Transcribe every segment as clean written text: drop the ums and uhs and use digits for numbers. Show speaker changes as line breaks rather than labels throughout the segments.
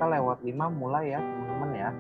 kita lewat 5 mulai ya teman-teman ya.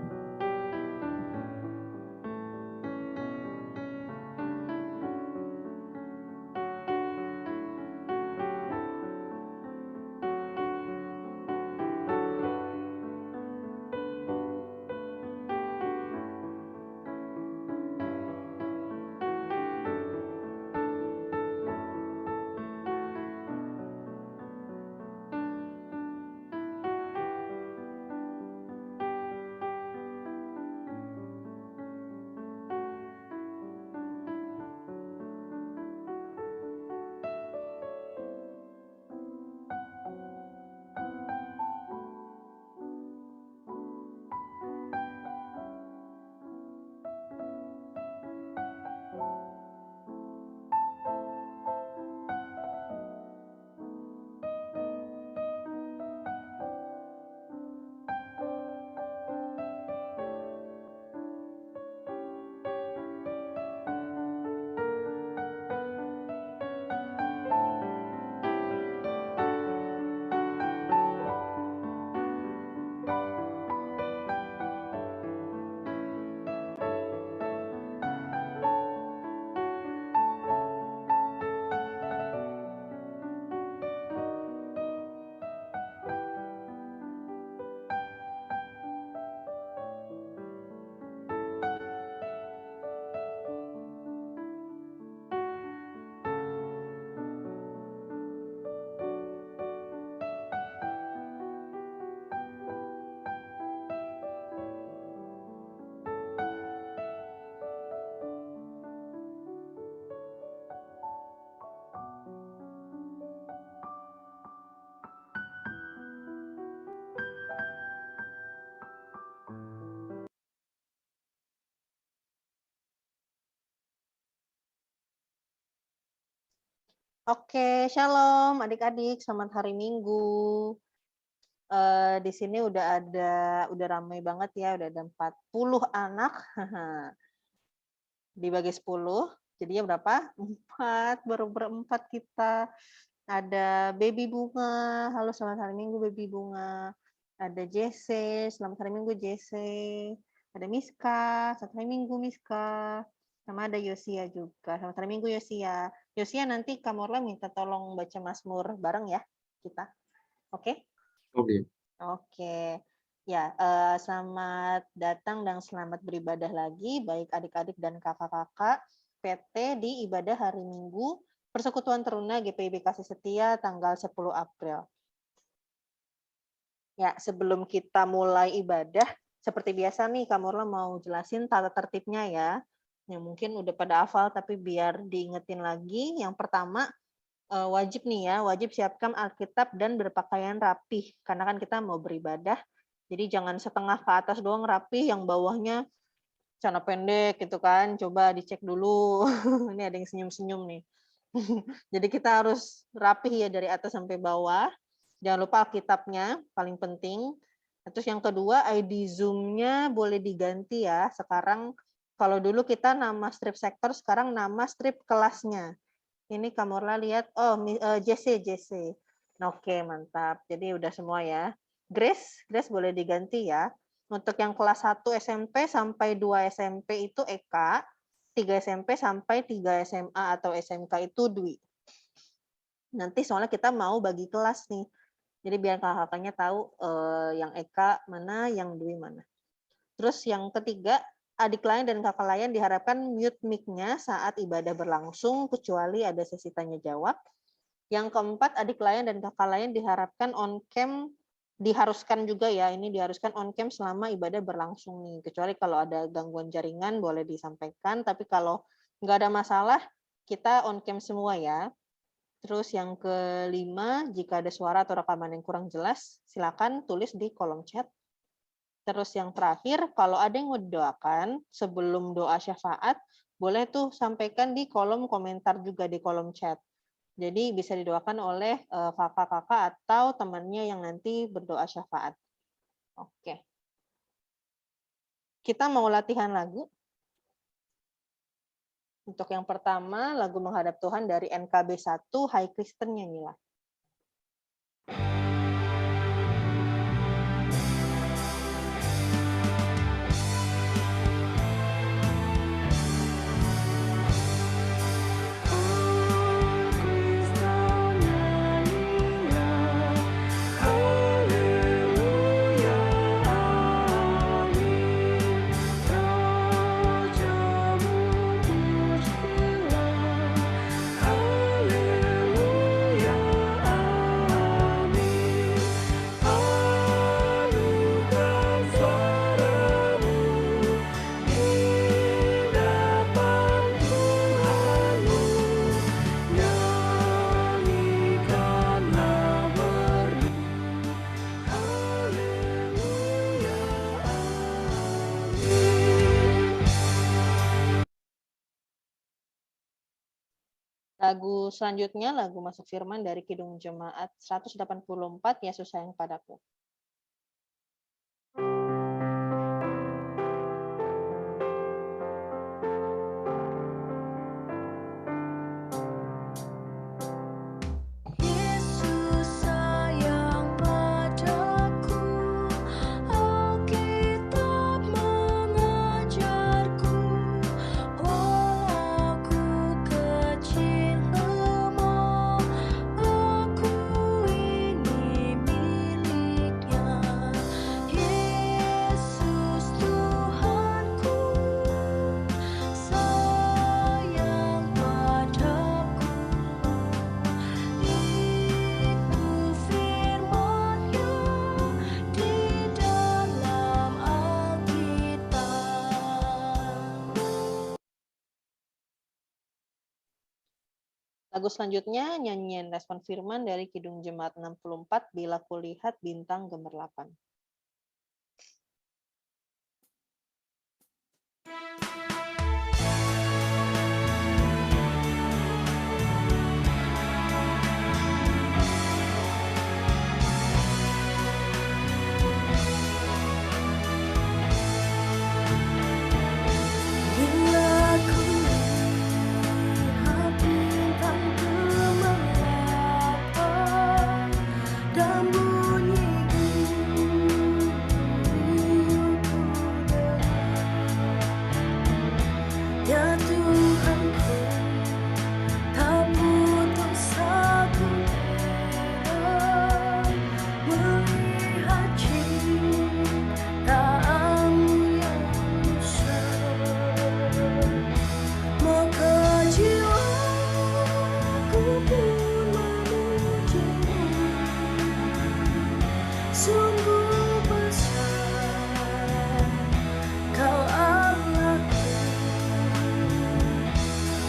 Oke, shalom adik-adik, selamat hari Minggu. Di sini udah ramai banget ya, udah ada 40 anak. Dibagi 10, jadinya berapa? 4, baru berempat kita. Ada Baby Bunga, halo selamat hari Minggu Baby Bunga. Ada Jesse, selamat hari Minggu Jesse. Ada Miska, selamat hari Minggu Miska. Sama ada Yosia juga, selamat hari Minggu Yosia. Yosia nanti Kamorla minta tolong baca Mazmur bareng ya kita. Oke?
Oke.
Oke. Ya, selamat datang dan selamat beribadah lagi baik adik-adik dan kakak-kakak PT di ibadah hari Minggu Persekutuan Teruna GPIB Kasih Setia tanggal 10 April. Ya, sebelum kita mulai ibadah, seperti biasa nih, Kamorla mau jelasin tata tertibnya ya. Yang mungkin udah pada hafal, tapi biar diingetin lagi. Yang pertama, wajib nih ya, wajib siapkan Alkitab dan berpakaian rapih. Karena kan kita mau beribadah, jadi jangan setengah ke atas doang rapih, yang bawahnya celana pendek gitu kan. Coba dicek dulu. Ini ada yang senyum-senyum nih. Jadi kita harus rapih ya dari atas sampai bawah. Jangan lupa Alkitabnya, paling penting. Terus yang kedua, ID Zoom-nya boleh diganti ya. Sekarang kalau dulu kita nama strip sektor, sekarang nama strip kelasnya. Ini Kamorla lihat, JC. Oke, mantap. Jadi udah semua ya. Grace boleh diganti ya. Untuk yang kelas 1 SMP sampai 2 SMP itu Eka, 3 SMP sampai 3 SMA atau SMK itu Dwi. Nanti soalnya kita mau bagi kelas nih. Jadi biar kakak-kakaknya tahu yang Eka mana, yang Dwi mana. Terus yang ketiga, adik lain dan kakak lain diharapkan mute mic-nya saat ibadah berlangsung, kecuali ada sesi tanya jawab. Yang keempat, adik lain dan kakak lain diharapkan on cam, diharuskan juga ya, ini diharuskan on cam selama ibadah berlangsung nih. Kecuali kalau ada gangguan jaringan boleh disampaikan, tapi kalau nggak ada masalah, kita on cam semua ya. Terus yang kelima, jika ada suara atau rekaman yang kurang jelas, silakan tulis di kolom chat. Terus yang terakhir, kalau ada yang mau didoakan sebelum doa syafaat, boleh tuh sampaikan di kolom komentar juga di kolom chat. Jadi bisa didoakan oleh kakak-kakak atau temannya yang nanti berdoa syafaat. Oke. Kita mau latihan lagu. Untuk yang pertama, lagu Menghadap Tuhan dari NKB 1, Hai Kristen nyanyilah. Lagu selanjutnya, lagu Masuk Firman dari Kidung Jemaat 184, Yesus Sayang Padaku.
Yesus sayang padaku, Alkitab mengajarku, walau aku kecil lemah, aku ini miliknya. Yesus Tuhanku, sayang padaku. Itu firman-Nya di dalam Alkitab.
Lagu selanjutnya, nyanyian respon firman dari Kidung Jemaat 64, Bila Kulihat Bintang Gemerlapan.
Bila kulihat bintang gemerlapan dan bunyi guyup udara, ya Tuhanku, tak putus aku heran melihat cinta-Mu yang besar. Maka jiwaku pun memuji-Mu, sungguh besar Kau Allahku.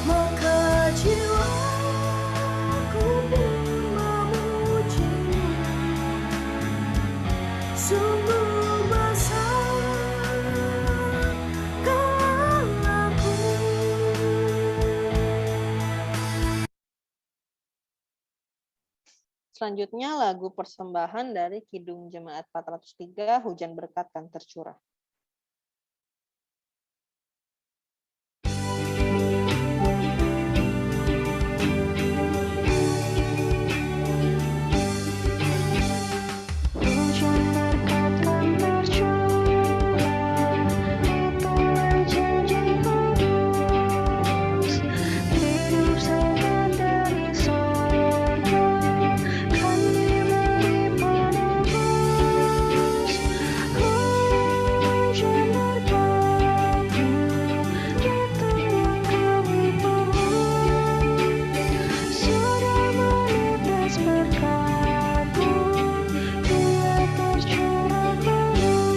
Maka jiwaku pun memuji-Mu, sungguh besar Kau Allahku.
Selanjutnya, lagu persembahan dari Kidung Jemaat 403, Hujan Berkat Kan Tercurah.
Hujan berkat kan tercurah, itulah janji kudus. Hidup segar dari sorga kan diberi penebus. Hujan berkat, itu yang kami perlu. Sudah menetes berkat-Mu, bila tercurah penuh.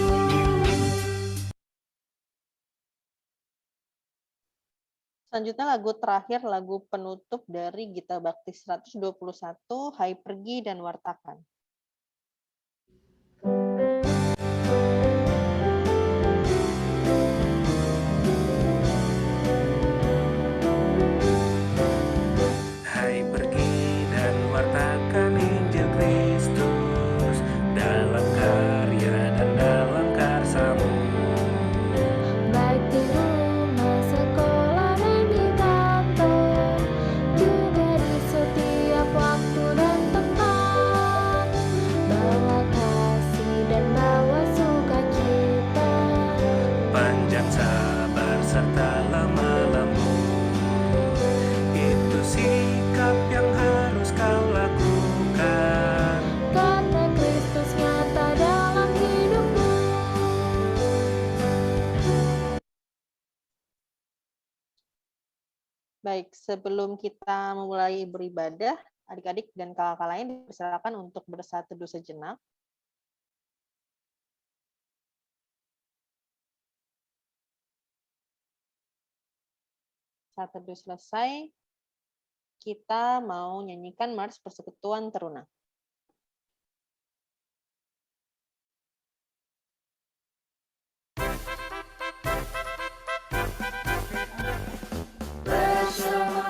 Selanjutnya, lagu terakhir, lagu penutup dari Gita Bakti 121, Hai Pergi dan Wartakan.
Hai pergi dan wartakan Injil Kristus dalam karya dan dalam karsa-Mu.
Baik di rumah, sekolah, dan di kantor, juga di setiap waktu dan tempat. Bawa kasih dan bawa sukacita.
Panjang sabar serta lemah lembut, itu sikap yang harus kau lakukan.
Karena Kristus nyata dalam hidupmu.
Baik, sebelum kita memulai beribadah, adik-adik dan kakak lain dipersilakan untuk bersatu teduh sejenak. Saat teduh selesai, kita mau nyanyikan Mars Persekutuan Teruna.
Bersama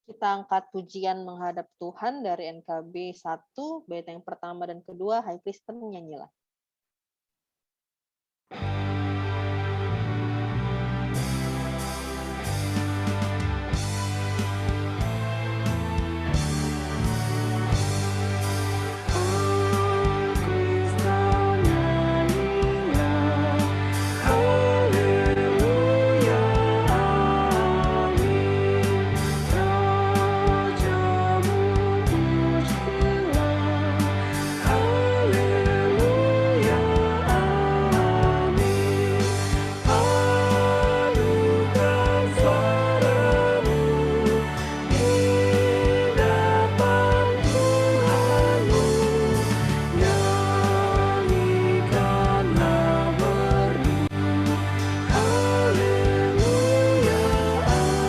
Kita angkat pujian menghadap Tuhan dari NKB 1, bait yang pertama dan kedua, Hai Kristen nyanyilah.
Haleluya, amin. Rajamu pujilah. Haleluya, amin. Padukan suaramu di depan Tuhanmu. Nyanyikanlah merdu. Haleluya, amin.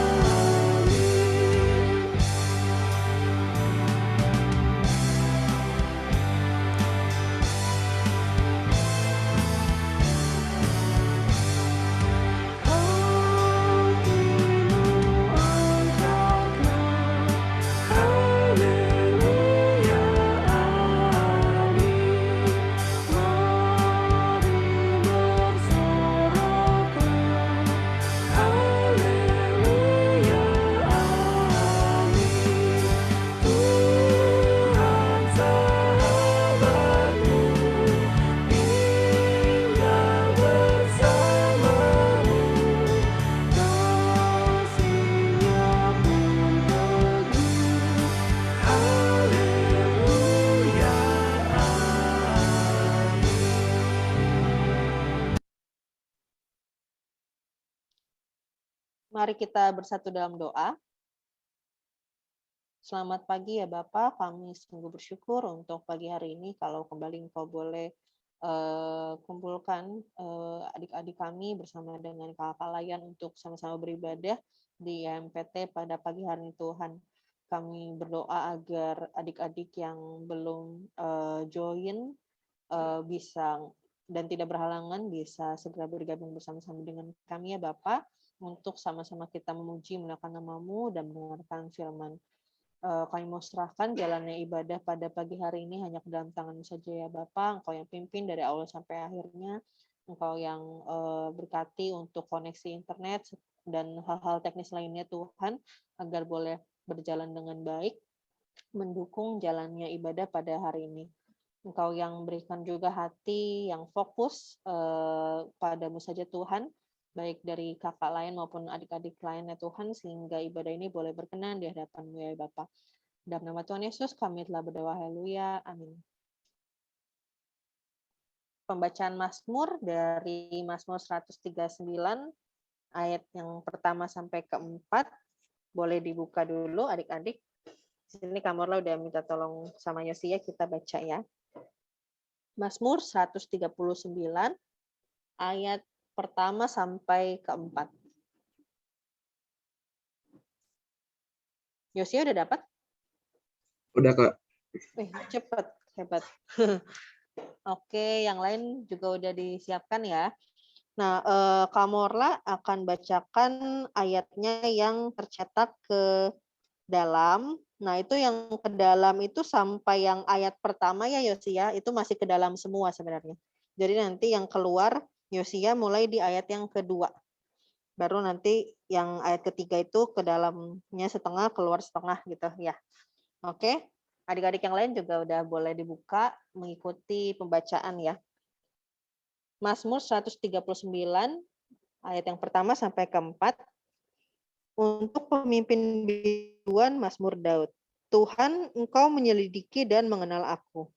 Hatimu angkatlah. Haleluya, amin. Mari bersoraklah. Haleluya, amin. Tuhan sahabatmu tinggal bersamamu. Kasih-Nya pun teguh. Haleluya, amin.
Mari kita bersatu dalam doa. Selamat pagi ya Bapak, kami sungguh bersyukur untuk pagi hari ini kalau kembali Engkau boleh kumpulkan adik-adik kami bersama dengan kakak layan untuk sama-sama beribadah di MPT pada pagi hari ini Tuhan. Kami berdoa agar adik-adik yang belum join bisa dan tidak berhalangan bisa segera bergabung bersama-sama dengan kami ya Bapak untuk sama-sama kita memuji memuliakan nama-Mu dan mendengarkan firman. Kami mau serahkan jalannya ibadah pada pagi hari ini hanya ke dalam tangan-Mu saja ya Bapak. Engkau yang pimpin dari awal sampai akhirnya. Engkau yang berkati untuk koneksi internet dan hal-hal teknis lainnya Tuhan agar boleh berjalan dengan baik mendukung jalannya ibadah pada hari ini. Engkau yang berikan juga hati yang fokus padamu saja Tuhan, baik dari kakak lain maupun adik-adik lainnya Tuhan, sehingga ibadah ini boleh berkenan di hadapan-Mu ya Bapa. Dalam nama Tuhan Yesus kami telah berdoa, haleluya, amin. Pembacaan Mazmur dari Mazmur 139, ayat yang pertama sampai keempat, boleh dibuka dulu adik-adik. Di sini Kamorla udah minta tolong sama Yosia, kita baca ya. Mazmur 139 ayat pertama sampai keempat. Yosia udah dapat?
Udah, Kak.
Cepet, hebat. Oke, yang lain juga udah disiapkan ya. Nah, Kamorla akan bacakan ayatnya yang tercetak ke dalam. Nah, itu yang ke dalam itu sampai yang ayat pertama ya Yosia, itu masih ke dalam semua sebenarnya. Jadi nanti yang keluar Yosia mulai di ayat yang kedua. Baru nanti yang ayat ketiga itu ke dalamnya setengah, keluar setengah gitu ya. Oke, adik-adik yang lain juga udah boleh dibuka mengikuti pembacaan ya. Mazmur 139 ayat yang pertama sampai keempat. Untuk pemimpin biduan Mazmur Daud. Tuhan, Engkau menyelidiki dan mengenal aku.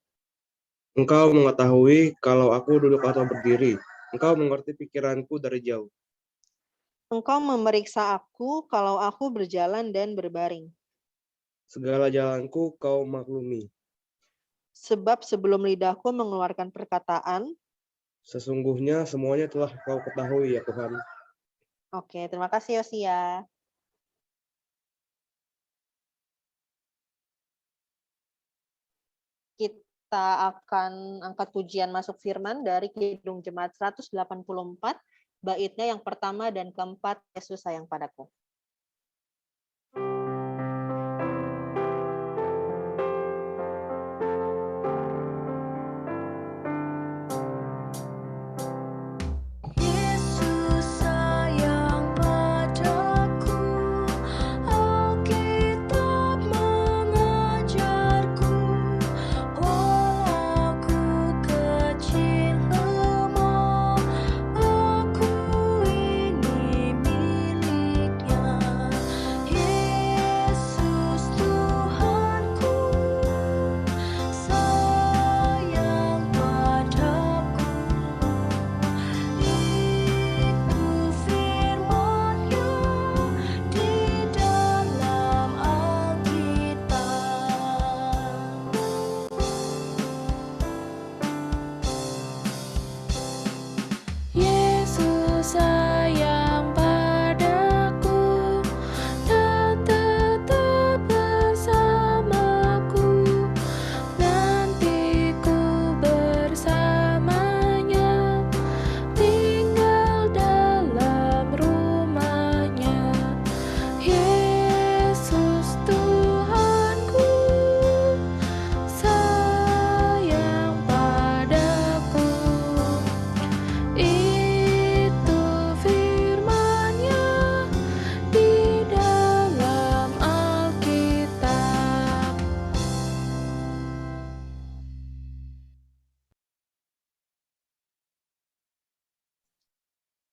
Engkau mengetahui kalau aku duduk atau berdiri. Engkau mengerti pikiranku dari jauh.
Engkau memeriksa aku kalau aku berjalan dan berbaring.
Segala jalanku kau maklumi.
Sebab sebelum lidahku mengeluarkan perkataan,
Sesungguhnya semuanya telah kau ketahui ya Tuhan.
Oke, terima kasih Yosia. Kita akan angkat pujian masuk firman dari Kidung Jemaat 184, baitnya yang pertama dan keempat, Yesus sayang padaku.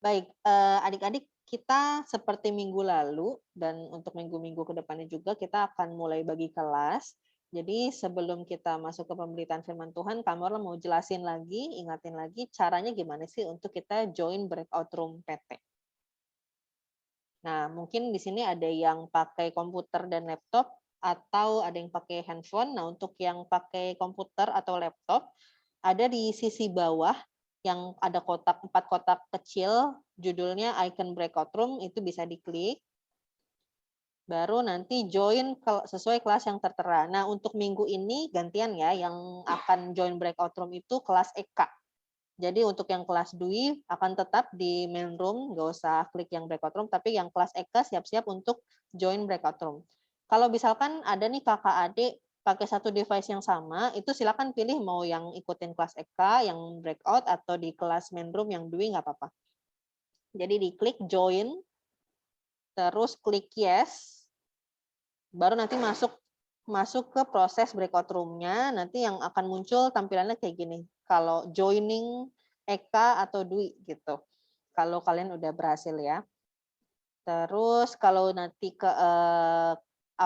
Baik, adik-adik, kita seperti minggu lalu dan untuk minggu-minggu ke depannya juga kita akan mulai bagi kelas. Jadi sebelum kita masuk ke pemberitaan firman Tuhan, Kamor mau jelasin lagi, ingatin lagi caranya gimana sih untuk kita join breakout room PT. Nah, mungkin di sini ada yang pakai komputer dan laptop atau ada yang pakai handphone. Nah, untuk yang pakai komputer atau laptop, ada di sisi bawah yang ada kotak 4 kotak kecil, judulnya icon breakout room, itu bisa diklik. Baru nanti join sesuai kelas yang tertera. Nah, untuk minggu ini gantian ya, yang akan join breakout room itu kelas EK. Jadi untuk yang kelas Dwi akan tetap di main room, nggak usah klik yang breakout room, tapi yang kelas EK siap-siap untuk join breakout room. Kalau misalkan ada nih kakak adik pakai satu device yang sama, itu silakan pilih mau yang ikutin kelas EK, yang breakout, atau di kelas main room yang Dwi nggak apa-apa. Jadi diklik join, terus klik yes, baru nanti masuk ke proses breakout room-nya, nanti yang akan muncul tampilannya kayak gini. Kalau joining Eka atau Dwi gitu. Kalau kalian udah berhasil ya. Terus kalau nanti ke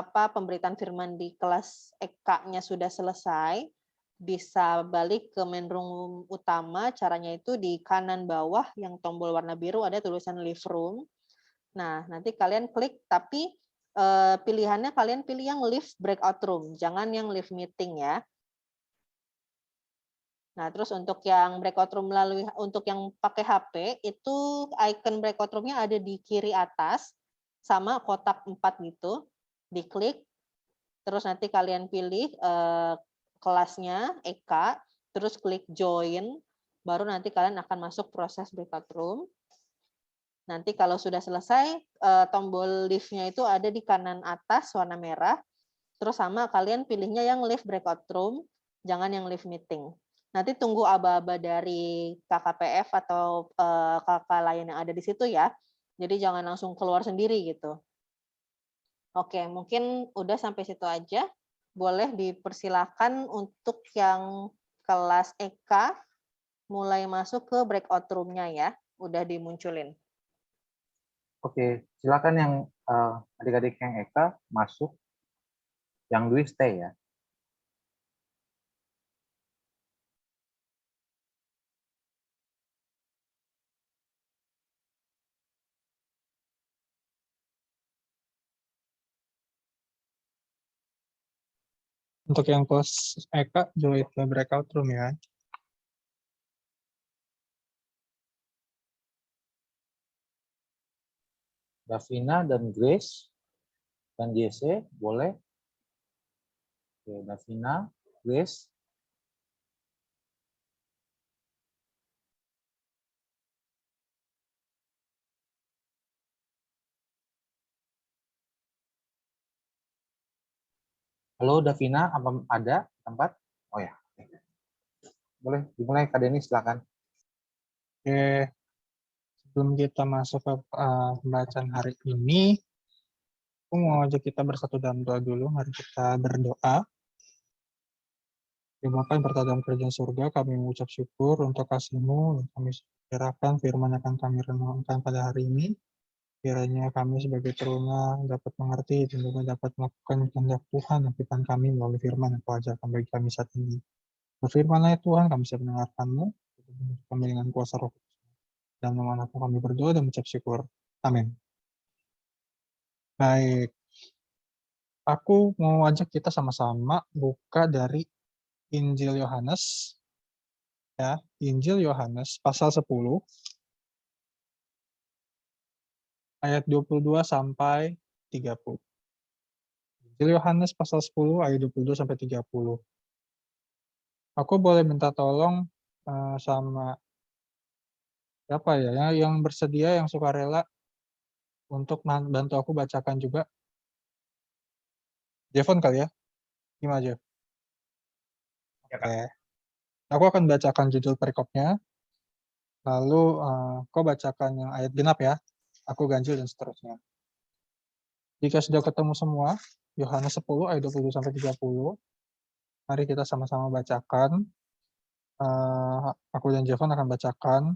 pemberitaan firman di kelas Eka-nya sudah selesai, bisa balik ke main room utama. Caranya itu di kanan bawah yang tombol warna biru ada tulisan live room. Nah, nanti kalian klik, tapi pilihannya kalian pilih yang live breakout room, jangan yang live meeting ya. Nah, terus untuk yang breakout room untuk yang pakai HP, itu icon breakout room-nya ada di kiri atas, sama kotak 4 gitu, diklik, terus nanti kalian pilih kelasnya, EK, terus klik join, baru nanti kalian akan masuk proses breakout room. Nanti kalau sudah selesai, tombol live-nya itu ada di kanan atas warna merah, terus sama kalian pilihnya yang live breakout room, jangan yang live meeting. Nanti tunggu aba-aba dari KKPF atau kakak lain yang ada di situ ya. Jadi jangan langsung keluar sendiri gitu. Oke, mungkin udah sampai situ aja. Boleh dipersilakan untuk yang kelas EK mulai masuk ke breakout room-nya ya. Udah dimunculin.
Oke, silakan yang adik-adik yang Eka masuk, yang Dwi stay ya.
Untuk yang kelas Eka, join ke breakout room ya.
Davina dan Grace dan JC boleh. Oke, Davina, Grace. Halo Davina, apa ada tempat? Oh ya, boleh dimulai Kak Denny, silakan.
Oke, sebelum kita masuk ke pembacaan hari ini, aku mau ajak kita bersatu dalam doa dulu. Mari kita berdoa. Terima kasih berkat dalam kerajaan surga, kami mengucap syukur untuk kasih-Mu, yang kami serahkan firman yang akan kami renungkan pada hari ini. Kiranya kami sebagai teruna dapat mengerti dan juga dapat melakukan kehendak Tuhan yang firman kami melalui firman yang Kau ajarkan bagi kami saat ini. Berfirmanlah ya Tuhan, kami siap mendengarkan-Mu, kami dengan kuasa Roh Kudus. Dan nama Anakmu kami berdoa dan mengucap syukur. Amin. Baik, aku mau ajak kita sama-sama buka dari Injil Yohanes, ya, Injil Yohanes pasal 10, ayat 22 sampai 30. Injil Yohanes pasal 10, ayat 22 sampai 30. Aku boleh minta tolong sama siapa ya, yang bersedia, yang sukarela untuk bantu aku bacakan juga. Jevon kali ya? Gimana Jeff? Oke. Aku akan bacakan judul perikopnya, lalu kau bacakan yang ayat genap ya, aku ganjil dan seterusnya. Jika sudah ketemu semua, Yohanes 10 ayat 20 sampai 30, mari kita sama-sama bacakan. Aku dan Jevon akan bacakan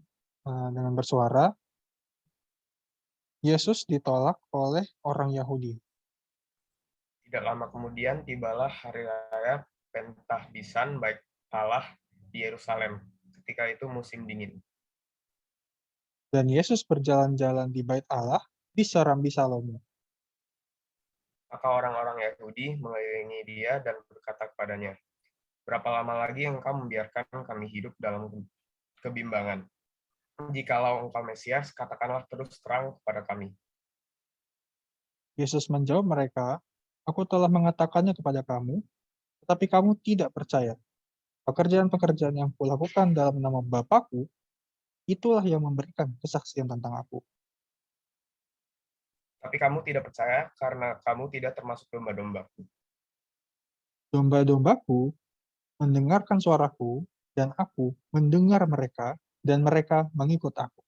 dengan bersuara. Yesus ditolak oleh orang Yahudi.
Tidak lama kemudian tibalah hari raya Pentahbisan Bait Allah di Yerusalem. Ketika itu musim dingin.
Dan Yesus berjalan-jalan di bait Allah di Serambi Salomo.
Maka orang-orang Yahudi mengelilingi dia dan berkata kepadanya, "Berapa lama lagi engkau membiarkan kami hidup dalam kebimbangan? Jikalau engkau Mesias, katakanlah terus terang kepada kami."
Yesus menjawab mereka, "Aku telah mengatakannya kepada kamu, tetapi kamu tidak percaya. Pekerjaan-pekerjaan yang kulakukan dalam nama Bapakku, itulah yang memberikan kesaksian tentang aku."
Tapi kamu tidak percaya karena kamu tidak termasuk domba-dombaku.
Domba-dombaku mendengarkan suaraku, dan aku mendengar mereka, dan mereka mengikut aku.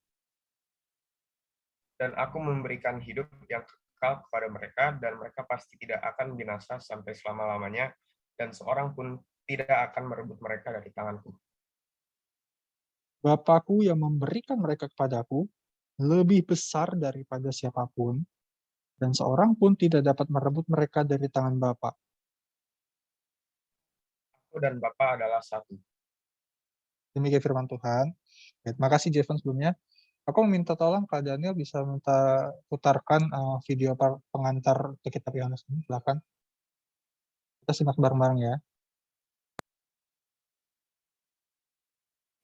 Dan aku memberikan hidup yang kekal kepada mereka, dan mereka pasti tidak akan binasa sampai selama-lamanya, dan seorang pun tidak akan merebut mereka dari tanganku.
Bapakku yang memberikan mereka kepadaku lebih besar daripada siapapun, dan seorang pun tidak dapat merebut mereka dari tangan Bapa.
Aku dan Bapa adalah satu.
Demikian firman Tuhan. Ya, terima kasih Jevan sebelumnya. Aku meminta tolong Kak Daniel bisa minta putarkan video pengantar ke kitab Yohanes ini, silakan. Kita simak bareng-bareng ya.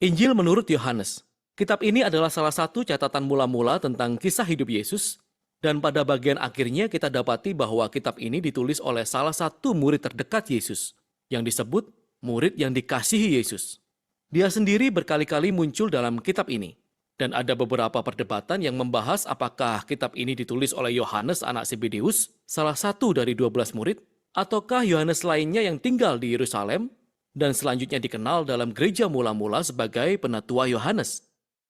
Injil menurut Yohanes. Kitab ini adalah salah satu catatan mula-mula tentang kisah hidup Yesus, dan pada bagian akhirnya kita dapati bahwa kitab ini ditulis oleh salah satu murid terdekat Yesus, yang disebut murid yang dikasihi Yesus. Dia sendiri berkali-kali muncul dalam kitab ini, dan ada beberapa perdebatan yang membahas apakah kitab ini ditulis oleh Yohanes anak Zebedeus, salah satu dari 12 murid, ataukah Yohanes lainnya yang tinggal di Yerusalem, dan selanjutnya dikenal dalam gereja mula-mula sebagai penatua Yohanes.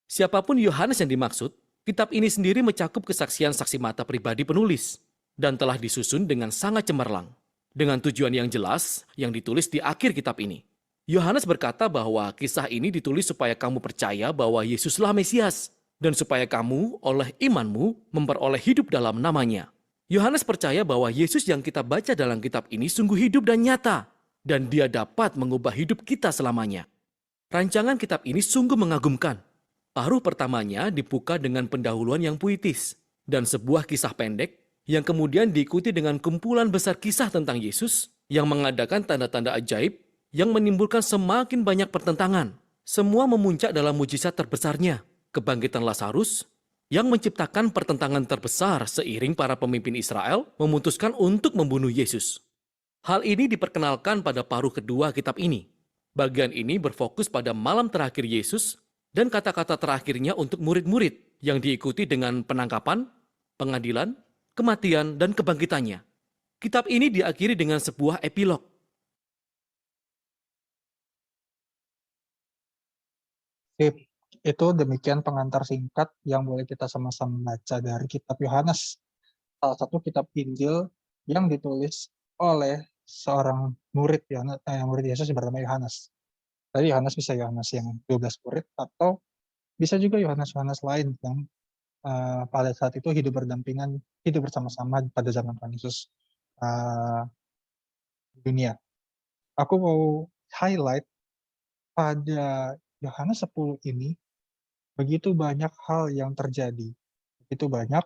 Siapapun Yohanes yang dimaksud, kitab ini sendiri mencakup kesaksian saksi mata pribadi penulis, dan telah disusun dengan sangat cemerlang, dengan tujuan yang jelas yang ditulis di akhir kitab ini. Yohanes berkata bahwa kisah ini ditulis supaya kamu percaya bahwa Yesuslah Mesias, dan supaya kamu oleh imanmu memperoleh hidup dalam namanya. Yohanes percaya bahwa Yesus yang kita baca dalam kitab ini sungguh hidup dan nyata, dan dia dapat mengubah hidup kita selamanya. Rancangan kitab ini sungguh mengagumkan. Paruh pertamanya dibuka dengan pendahuluan yang puitis, dan sebuah kisah pendek yang kemudian diikuti dengan kumpulan besar kisah tentang Yesus yang mengadakan tanda-tanda ajaib yang menimbulkan semakin banyak pertentangan. Semua memuncak dalam mujizat terbesarnya, kebangkitan Lazarus, yang menciptakan pertentangan terbesar seiring para pemimpin Israel memutuskan untuk membunuh Yesus. Hal ini diperkenalkan pada paruh kedua kitab ini. Bagian ini berfokus pada malam terakhir Yesus dan kata-kata terakhirnya untuk murid-murid yang diikuti dengan penangkapan, pengadilan, kematian, dan kebangkitannya. Kitab ini diakhiri dengan sebuah epilog.
Itu demikian pengantar singkat yang boleh kita sama-sama baca dari kitab Yohanes. Salah satu kitab Injil yang ditulis oleh seorang murid Yesus yang bernama Yohanes. Tadi Yohanes bisa Yohanes yang 12 murid, atau bisa juga Yohanes-Yohanes lain yang pada saat itu hidup berdampingan, hidup bersama-sama pada zaman Tuhan Yesus di dunia. Aku mau highlight pada Yohanes 10 ini, begitu banyak hal yang terjadi. Begitu banyak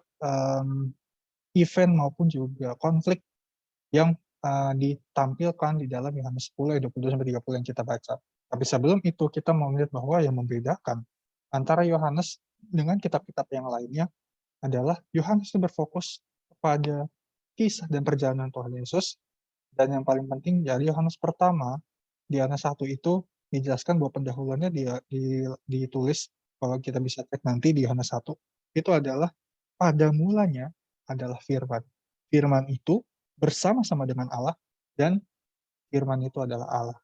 event maupun juga konflik yang ditampilkan di dalam Yohanes 10 ayat 22-30 yang kita baca. Tapi sebelum itu kita mau melihat bahwa yang membedakan antara Yohanes dengan kitab-kitab yang lainnya adalah Yohanes itu berfokus kepada kisah dan perjalanan Tuhan Yesus, dan yang paling penting dari Yohanes pertama, di Yohanes 1 itu dijelaskan bahwa pendahuluannya ditulis, kalau kita bisa cek nanti di Yohanes 1, itu adalah pada mulanya adalah firman. Firman itu bersama-sama dengan Allah, dan firman itu adalah Allah.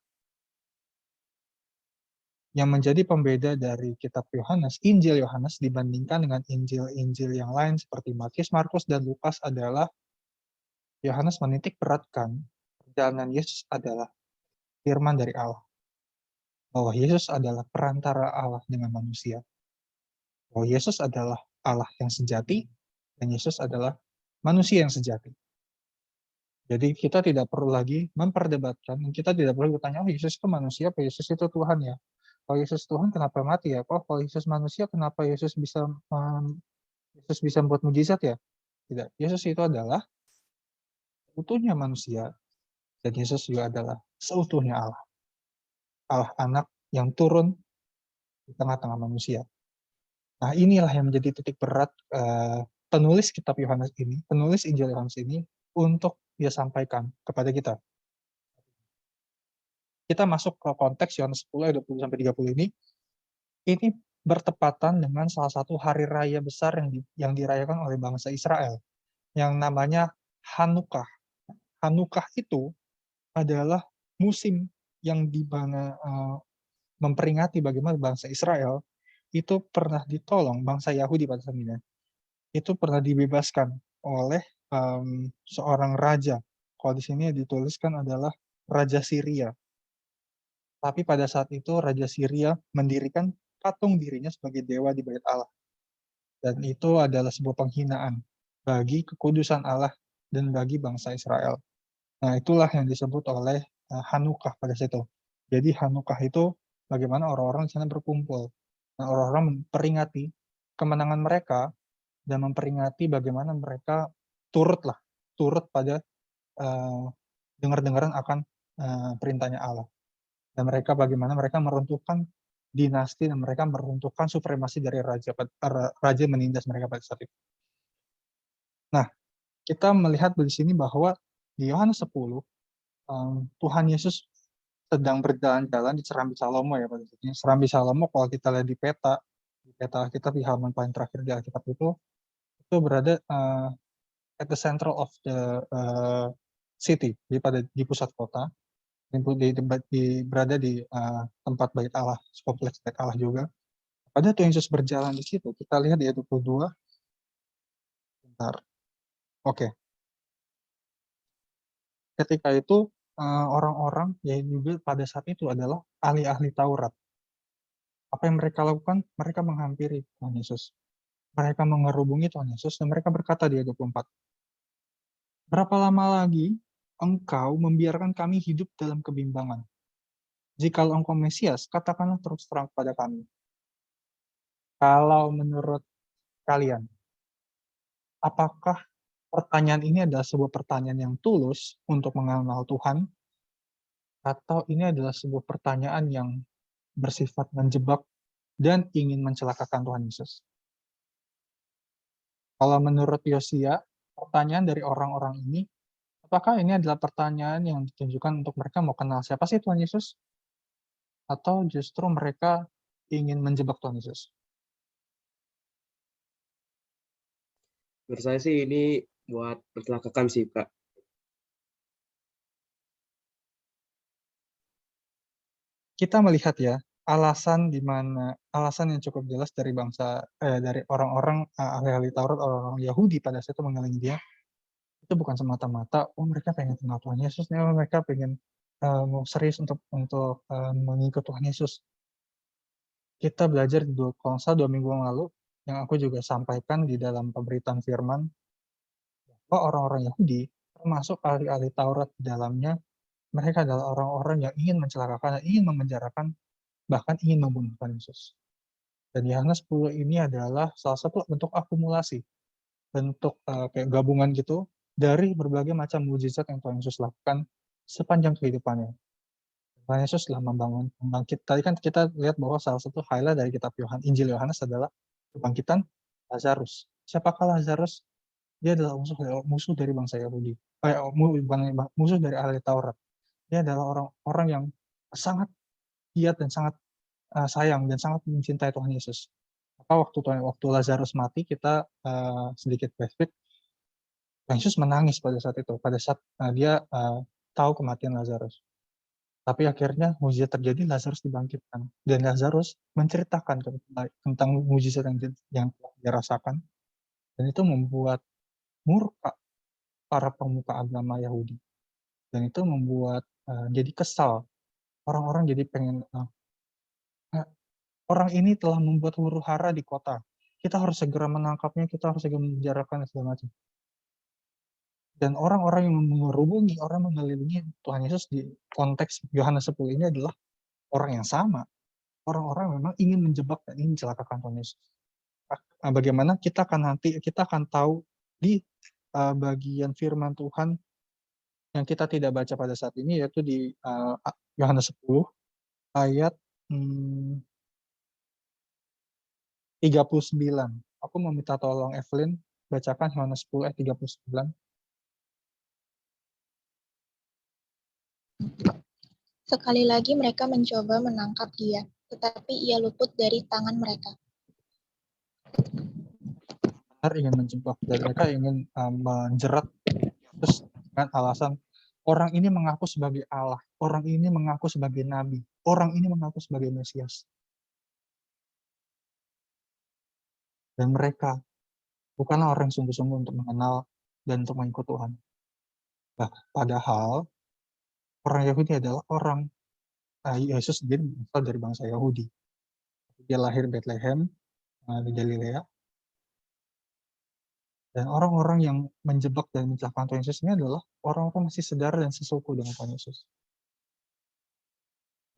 Yang menjadi pembeda dari kitab Yohanes, Injil Yohanes dibandingkan dengan Injil-Injil yang lain seperti Matius, Markus, dan Lukas adalah Yohanes menitik beratkan perjalanan Yesus adalah firman dari Allah. Bahwa Yesus adalah perantara Allah dengan manusia. Bahwa Yesus adalah Allah yang sejati, Dan Yesus adalah manusia yang sejati. Jadi kita tidak perlu lagi memperdebatkan, kita tidak perlu bertanya, oh Yesus itu manusia, apa Yesus itu Tuhan ya? Kalau Yesus Tuhan kenapa mati ya? Oh kalau Yesus manusia kenapa Yesus bisa membuat mujizat ya? Tidak. Yesus itu adalah seutuhnya manusia dan Yesus juga adalah seutuhnya Allah. Allah anak yang turun di tengah-tengah manusia. Nah inilah yang menjadi titik berat penulis kitab Yohanes ini, penulis Injil Yohanes ini untuk dia sampaikan kepada kita. Kita masuk ke konteks Yohanes 10 ayat 20-30 ini bertepatan dengan salah satu hari raya besar yang dirayakan oleh bangsa Israel, yang namanya Hanukah. Hanukah itu adalah musim yang di mana memperingati bagaimana bangsa Israel itu pernah ditolong, bangsa Yahudi pada saat ini, itu pernah dibebaskan oleh seorang raja. Kalau di sini dituliskan adalah Raja Syria. Tapi pada saat itu Raja Syria mendirikan patung dirinya sebagai dewa di bait Allah. Dan itu adalah sebuah penghinaan bagi kekudusan Allah dan bagi bangsa Israel. Nah itulah yang disebut oleh Hanukah pada situ. Jadi Hanukah itu bagaimana orang-orang di sana berkumpul. Nah orang-orang memperingati kemenangan mereka dan memperingati bagaimana mereka turut pada dengar-dengaran akan perintahnya Allah. Dan mereka bagaimana mereka meruntuhkan dinasti dan mereka meruntuhkan supremasi dari raja menindas mereka pada saat itu. Nah, kita melihat di sini bahwa di Yohanes 10 Tuhan Yesus sedang berjalan-jalan di Serambi Salomo ya pada saat ini. Serambi Salomo kalau kita lihat di peta kita di halaman paling terakhir di Alkitab itu berada at the central of the city, di pusat kota. Berada di tempat bait Allah, kompleks bait Allah juga. Pada Tuhan Yesus berjalan di situ, kita lihat di ayat 22. Bentar. Oke. Ketika itu orang-orang yang juga pada saat itu adalah ahli-ahli Taurat. Apa yang mereka lakukan? Mereka menghampiri Tuhan Yesus. Mereka mengerubungi Tuhan Yesus dan mereka berkata di ayat 24. Berapa lama lagi engkau membiarkan kami hidup dalam kebimbangan? Jikalau engkau Mesias, katakanlah terus terang kepada kami. Kalau menurut kalian, apakah pertanyaan ini adalah sebuah pertanyaan yang tulus untuk mengenal Tuhan, atau ini adalah sebuah pertanyaan yang bersifat menjebak dan ingin mencelakakan Tuhan Yesus? Kalau menurut Yosia, pertanyaan dari orang-orang ini, apakah ini adalah pertanyaan yang ditunjukkan untuk mereka mau kenal siapa sih Tuhan Yesus? Atau justru mereka ingin menjebak Tuhan Yesus?
Menurut saya sih ini buat mencelakakan sih, Kak.
Kita melihat ya, alasan yang cukup jelas dari dari orang-orang ahli-ahli Taurat, orang-orang Yahudi pada saat itu mengelilingi dia, itu bukan semata-mata, mereka pengen kenal Tuhan Yesus, mereka pengen serius untuk mengikut Tuhan Yesus. Kita belajar di kalau nggak 2 minggu yang lalu, yang aku juga sampaikan di dalam pemberitaan firman, bahwa orang-orang Yahudi, termasuk ahli-ahli Taurat di dalamnya, mereka adalah orang-orang yang ingin mencelakakan, ingin memenjarakan, bahkan ingin membunuh Tuhan Yesus. Dan Yohanes 10 ini adalah salah satu bentuk akumulasi, bentuk kayak gabungan gitu, dari berbagai macam mujizat yang Tuhan Yesus lakukan sepanjang kehidupannya. Tuhan Yesus telah membangkit. Tadi kan kita lihat bahwa salah satu highlight dari kitab Injil Yohanes adalah kebangkitan Lazarus. Siapakah Lazarus? Dia adalah musuh dari bangsa Yahudi. Bukan musuh dari ahli Taurat. Dia adalah orang-orang yang sangat giat dan sangat sayang dan sangat mencintai Tuhan Yesus. Maka waktu Lazarus mati, kita sedikit flashback, Tuhan Yesus menangis pada saat itu. Pada saat dia tahu kematian Lazarus. Tapi akhirnya mujizat terjadi, Lazarus dibangkitkan. Dan Lazarus menceritakan tentang mujizat yang telah dia rasakan. Dan itu membuat murka para pemuka agama Yahudi. Dan itu membuat jadi kesal. Orang-orang jadi pengen, orang ini telah membuat huru-hara di kota. kita harus segera menangkapnya, kita harus segera menjarakan dan segala macam. Dan orang-orang yang mengerubungi, orang mengelilingi Tuhan Yesus di konteks Yohanes 10 ini adalah orang yang sama. Orang-orang memang ingin menjebak dan ingin mencelakakan Tuhan Yesus. Bagaimana kita akan tahu di bagian firman Tuhan yang kita tidak baca pada saat ini, yaitu di Yohanes 10 ayat 39. Aku meminta tolong Evelyn bacakan Yohanes 10 ayat 39.
Sekali lagi mereka mencoba menangkap dia, tetapi ia luput dari tangan mereka.
Benar ingin menjebak dan mereka ingin menjerat Yesus dengan alasan orang ini mengaku sebagai Allah, orang ini mengaku sebagai nabi, orang ini mengaku sebagai Mesias. Dan mereka bukanlah orang yang sungguh-sungguh untuk mengenal dan untuk mengikut Tuhan. Nah, padahal orang Yahudi adalah orang Yesus sendiri berasal dari bangsa Yahudi. Dia lahir di Bethlehem di Galilea. Dan orang-orang yang menjebak dan mencelakakan Tuhan Yesus ini adalah orang-orang masih saudara dan sesuku dengan Tuhan Yesus.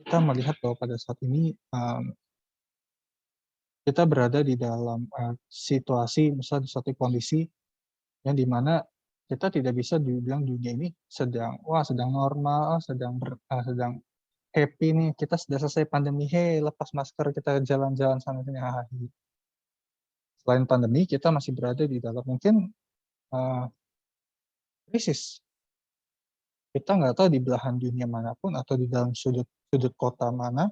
Kita melihat bahwa pada saat ini kita berada di dalam situasi, misalnya di suatu kondisi yang dimana kita tidak bisa dibilang dunia ini sedang normal, sedang happy nih, kita sudah selesai pandemi, lepas masker kita jalan-jalan sana sini. Selain pandemi, kita masih berada di dalam mungkin krisis. Kita nggak tahu di belahan dunia manapun atau di dalam sudut kota mana,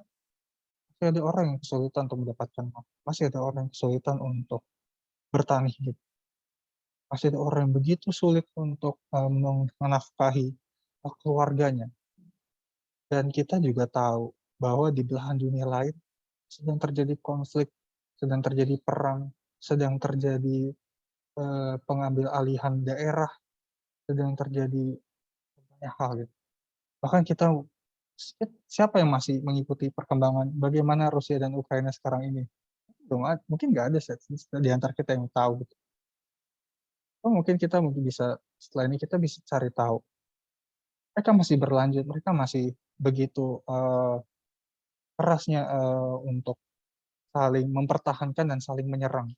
masih ada orang yang kesulitan untuk mendapatkan makan. Masih ada orang yang kesulitan untuk bertahan hidup. Masih ada orang yang begitu sulit untuk menafkahi keluarganya. Dan kita juga tahu bahwa di belahan dunia lain sedang terjadi konflik, sedang terjadi perang, sedang terjadi pengambil alihan daerah, sedang terjadi banyak hal gitu. Bahkan siapa yang masih mengikuti perkembangan bagaimana Rusia dan Ukraina sekarang ini? Mungkin nggak ada di antara kita yang tahu gitu. Mungkin kita bisa setelah ini kita bisa cari tahu. Mereka masih berlanjut, mereka masih begitu kerasnya untuk saling mempertahankan dan saling menyerang.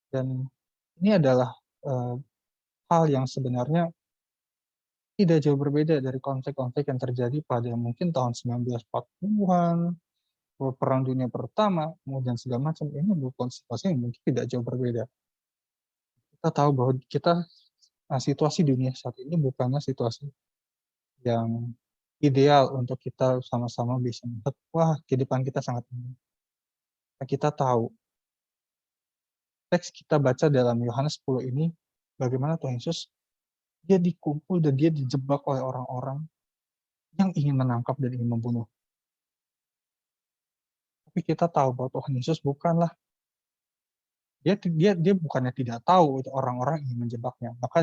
Dan ini adalah hal yang sebenarnya tidak jauh berbeda dari konflik-konflik yang terjadi pada mungkin tahun 1940-an, Perang Dunia Pertama, kemudian segala macam. Ini bukan situasi yang mungkin tidak jauh berbeda. Kita tahu bahwa situasi dunia saat ini bukanlah situasi yang ideal untuk kita sama-sama bisa melihat, wah kehidupan kita sangat ini. Kita tahu, teks kita baca dalam Yohanes 10 ini, bagaimana Tuhan Yesus dia dikumpul dan dia dijebak oleh orang-orang yang ingin menangkap dan ingin membunuh. Tapi kita tahu bahwa Tuhan Yesus bukanlah dia bukannya tidak tahu itu orang-orang ingin menjebaknya. Maka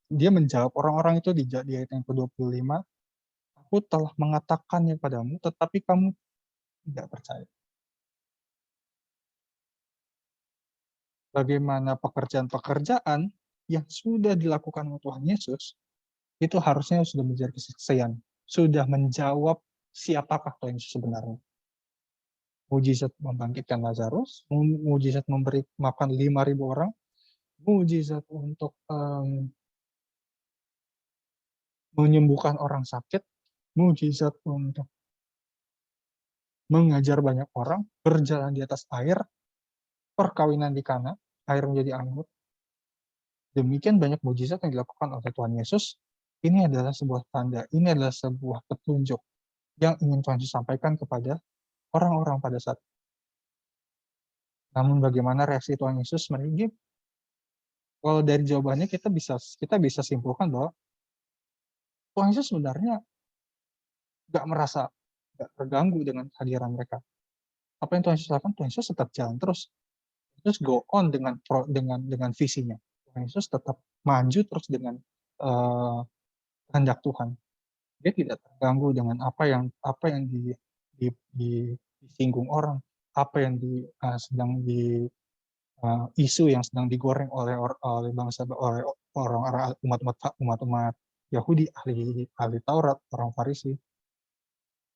dia menjawab orang-orang itu di ayat yang ke-25, aku telah mengatakannya padamu, tetapi kamu tidak percaya. Bagaimana pekerjaan-pekerjaan yang sudah dilakukan oleh Tuhan Yesus, itu harusnya sudah menjadi kesaksian, sudah menjawab siapakah Tuhan Yesus sebenarnya. Mujizat membangkitkan Lazarus, mujizat memberi makan 5.000 orang, mujizat untuk menyembuhkan orang sakit, mujizat untuk mengajar banyak orang, berjalan di atas air, perkawinan di Kana, air menjadi anggur. Demikian banyak mujizat yang dilakukan oleh Tuhan Yesus. Ini adalah sebuah tanda, ini adalah sebuah petunjuk yang ingin Tuhan Yesus sampaikan kepada orang-orang pada saat. Namun bagaimana reaksi Tuhan Yesus meninggi? Kalau dari jawabannya kita bisa simpulkan bahwa Tuhan Yesus sebenarnya nggak terganggu dengan kehadiran mereka. Apa yang Tuhan Yesus lakukan? Tuhan Yesus tetap jalan terus. Terus go on dengan visinya. Tuhan Yesus tetap maju terus dengan kehendak Tuhan. Dia tidak terganggu dengan apa yang disinggung orang, apa yang sedang isu yang sedang digoreng oleh bangsa oleh orang-orang umat-umat Yahudi, ahli Taurat, orang Farisi,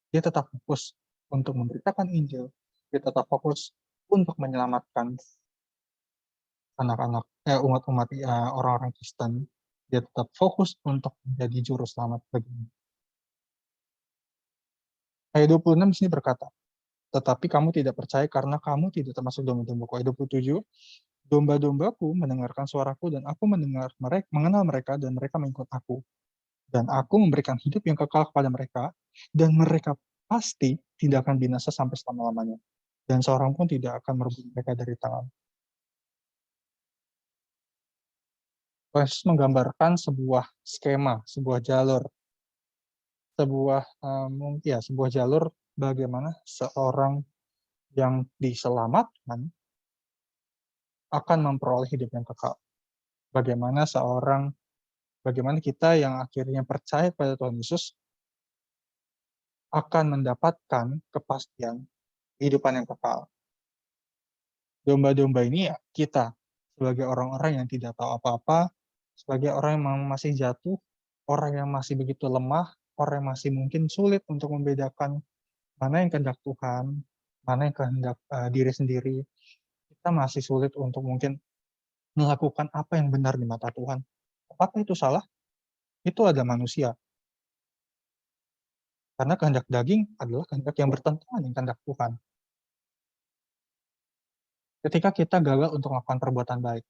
dia tetap fokus untuk memberitakan Injil, dia tetap fokus untuk menyelamatkan anak-anak umat-umat orang-orang Kristen, dia tetap fokus untuk menjadi juru selamat baginya. Ayat 26 di sini berkata, tetapi kamu tidak percaya karena kamu tidak termasuk domba-dombaku. Ayat 27, domba-dombaku mendengarkan suaraku dan aku mengenal mereka dan mereka mengikut aku. Dan aku memberikan hidup yang kekal kepada mereka dan mereka pasti tidak akan binasa sampai selama-lamanya. Dan seorang pun tidak akan merebut mereka dari tangan. Yesus menggambarkan sebuah skema, sebuah jalur, sebuah jalur bagaimana seorang yang diselamatkan akan memperoleh hidup yang kekal. Bagaimana kita yang akhirnya percaya pada Tuhan Yesus akan mendapatkan kepastian kehidupan yang kekal. Domba-domba ini ya kita, sebagai orang-orang yang tidak tahu apa-apa, sebagai orang yang masih jatuh, orang yang masih begitu lemah, orang yang masih mungkin sulit untuk membedakan mana yang kehendak Tuhan, mana yang kehendak diri sendiri. Kita masih sulit untuk mungkin melakukan apa yang benar di mata Tuhan. Apakah itu salah? Itu ada manusia. Karena kehendak daging adalah kehendak yang bertentangan dengan kehendak Tuhan. Ketika kita gagal untuk melakukan perbuatan baik,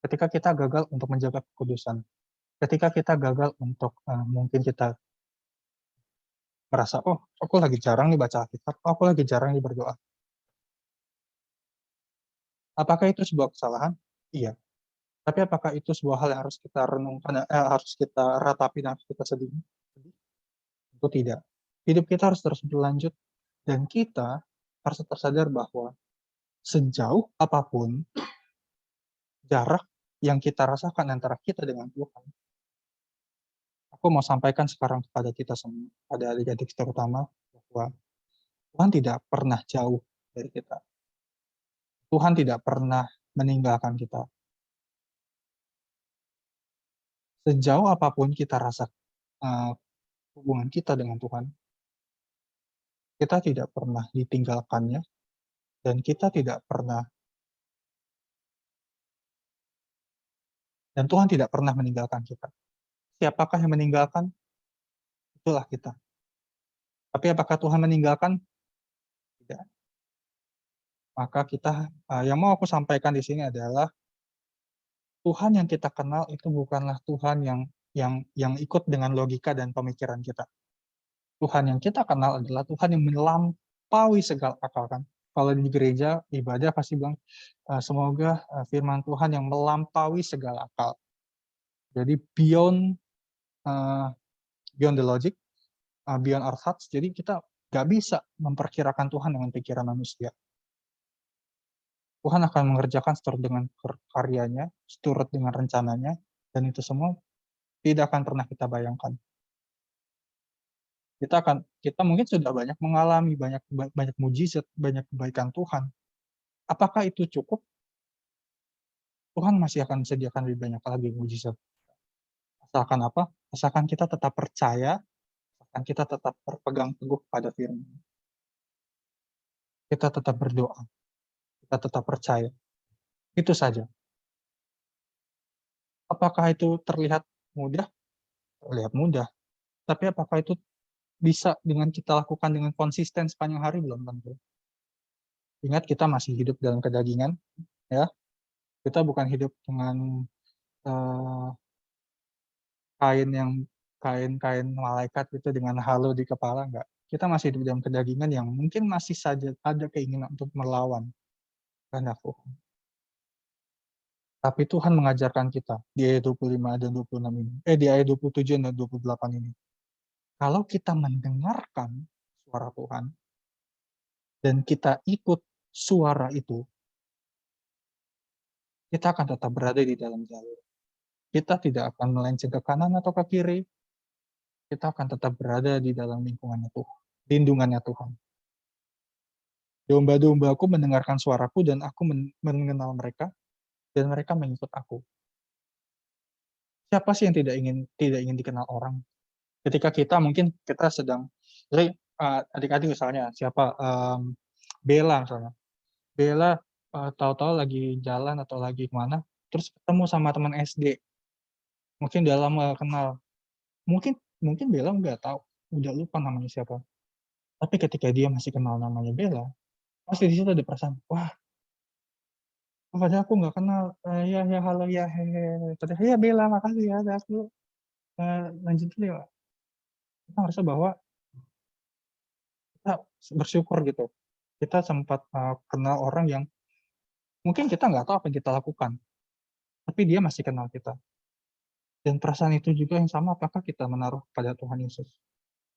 ketika kita gagal untuk menjaga kekudusan, ketika kita gagal untuk mungkin kita merasa, oh, aku lagi jarang nih baca Alkitab, oh, aku lagi jarang nih berdoa. Apakah itu sebuah kesalahan? Iya. Tapi apakah itu sebuah hal yang harus kita renungkan, harus kita ratapi dan harus kita sedih? Tentu tidak. Hidup kita harus terus berlanjut dan kita harus tersadar bahwa sejauh apapun jarak yang kita rasakan antara kita dengan Tuhan, aku mau sampaikan sekarang kepada kita semua, pada adik-adik terutama, bahwa Tuhan tidak pernah jauh dari kita. Tuhan tidak pernah meninggalkan kita. Sejauh apapun kita rasa hubungan kita dengan Tuhan, kita tidak pernah ditinggalkannya, dan kita tidak pernah, dan Tuhan tidak pernah meninggalkan kita. Siapakah yang meninggalkan? Itulah kita. Tapi apakah Tuhan meninggalkan? Tidak. Maka yang mau aku sampaikan di sini adalah Tuhan yang kita kenal itu bukanlah Tuhan yang ikut dengan logika dan pemikiran kita. Tuhan yang kita kenal adalah Tuhan yang melampaui segala akal kan. Kalau di gereja ibadah pasti bilang semoga firman Tuhan yang melampaui segala akal. Jadi beyond the logic, beyond our thoughts. Jadi kita nggak bisa memperkirakan Tuhan dengan pikiran manusia. Tuhan akan mengerjakan seturut dengan karyanya, seturut dengan rencananya, dan itu semua tidak akan pernah kita bayangkan. Kita mungkin sudah banyak mengalami banyak mujizat, banyak kebaikan Tuhan. Apakah itu cukup? Tuhan masih akan sediakan lebih banyak lagi mujizat. Asalkan apa? Asalkan kita tetap percaya, asalkan kita tetap berpegang teguh pada firman. Kita tetap berdoa, kita tetap percaya. Itu saja. Apakah itu terlihat mudah? Terlihat mudah. Tapi apakah itu bisa dengan kita lakukan dengan konsisten sepanjang hari? Belum tentu. Ingat, kita masih hidup dalam kedagingan, ya. Kita bukan hidup dengan kain malaikat itu dengan halo di kepala, enggak. Kita masih hidup dalam kedagingan yang mungkin masih saja ada keinginan untuk melawan kehendak Tuhan. Tapi Tuhan mengajarkan kita di ayat 25 dan 26 ini, di ayat 27 dan 28 ini. Kalau kita mendengarkan suara Tuhan dan kita ikut suara itu, kita akan tetap berada di dalam jalur. Kita tidak akan melenceng ke kanan atau ke kiri. Kita akan tetap berada di dalam lindungannya Tuhan. Domba-dombaku mendengarkan suaraku dan aku mengenal mereka dan mereka mengikut aku. Siapa sih yang tidak ingin dikenal orang? Ketika kita sedang, jadi adik-adik misalnya siapa Bella misalnya. Bella tahu-tahu lagi jalan atau lagi kemana, terus ketemu sama teman SD. Mungkin udah lama kenal. Mungkin mungkin Bella nggak tahu, udah lupa namanya siapa. Tapi ketika dia masih kenal namanya Bella, pasti di situ ada perasaan, wah, padahal aku nggak kenal. Ya ya halo ya hehe. Padahal ya Bella makasih ya, aku lanjut dulu ya. Kita merasa bahwa kita bersyukur gitu. Kita sempat kenal orang yang mungkin kita nggak tahu apa yang kita lakukan, tapi dia masih kenal kita. Dan perasaan itu juga yang sama apakah kita menaruh pada Tuhan Yesus.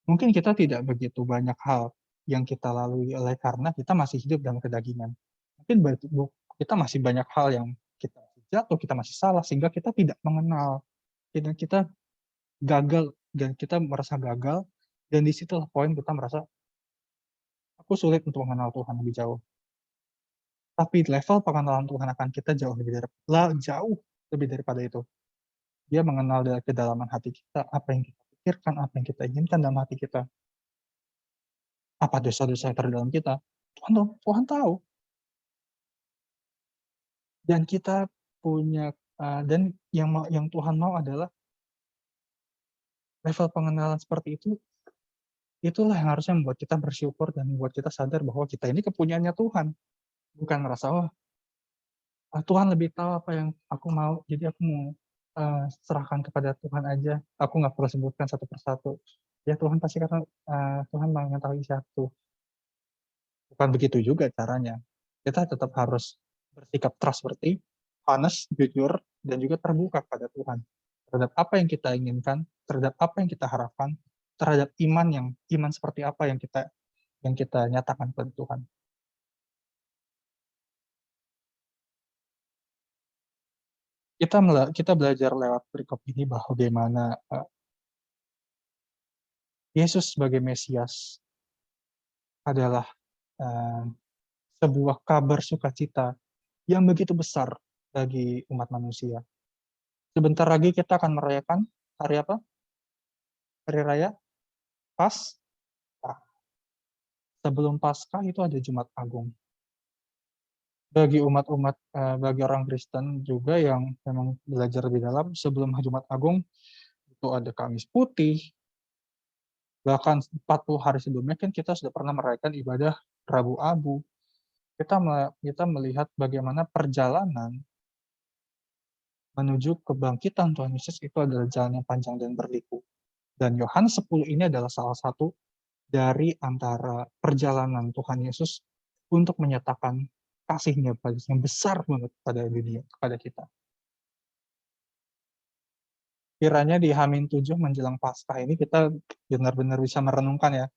Mungkin kita tidak begitu banyak hal yang kita lalui oleh karena kita masih hidup dalam kedagingan. Mungkin kita masih banyak hal yang kita jatuh, kita masih salah, sehingga kita tidak mengenal. Dan kita gagal, dan kita merasa gagal, dan disitulah poin kita merasa, aku sulit untuk mengenal Tuhan lebih jauh. Tapi level pengenalan Tuhan akan kita jauh lebih daripada itu. Dia mengenal dari kedalaman hati kita, apa yang kita pikirkan, apa yang kita inginkan dalam hati kita. Apa dosa-dosa yang terdalam kita. Tuhan tahu. Dan kita punya, dan yang Tuhan mau adalah level pengenalan seperti itu, itulah yang harusnya membuat kita bersyukur dan membuat kita sadar bahwa kita ini kepunyaannya Tuhan. Bukan merasa, Tuhan lebih tahu apa yang aku mau, jadi aku mau serahkan kepada Tuhan aja. Aku nggak perlu sebutkan satu persatu. Ya Tuhan pasti kata, Tuhan mengetahui satu. Bukan begitu juga caranya. Kita tetap harus bersikap trustworthy, honest, jujur, dan juga terbuka pada Tuhan. Terhadap apa yang kita inginkan, terhadap apa yang kita harapkan, terhadap iman seperti apa yang kita nyatakan kepada Tuhan. Kita belajar lewat perikop ini bahwa bagaimana Yesus sebagai Mesias adalah sebuah kabar sukacita yang begitu besar bagi umat manusia. Sebentar lagi kita akan merayakan hari apa? Hari Raya Paskah. Sebelum Paskah itu ada Jumat Agung. Bagi bagi orang Kristen juga yang memang belajar lebih dalam, sebelum Jumat Agung itu ada Kamis Putih, bahkan 40 hari sebelumnya kan kita sudah pernah merayakan ibadah Rabu Abu. Kita melihat bagaimana perjalanan menuju kebangkitan Tuhan Yesus itu adalah jalan yang panjang dan berliku. Dan Yohanes 10 ini adalah salah satu dari antara perjalanan Tuhan Yesus untuk menyatakan kasih-Nya yang besar banget pada dunia, kepada kita. Kiranya di H-7 menjelang Paskah ini kita benar-benar bisa merenungkan ya.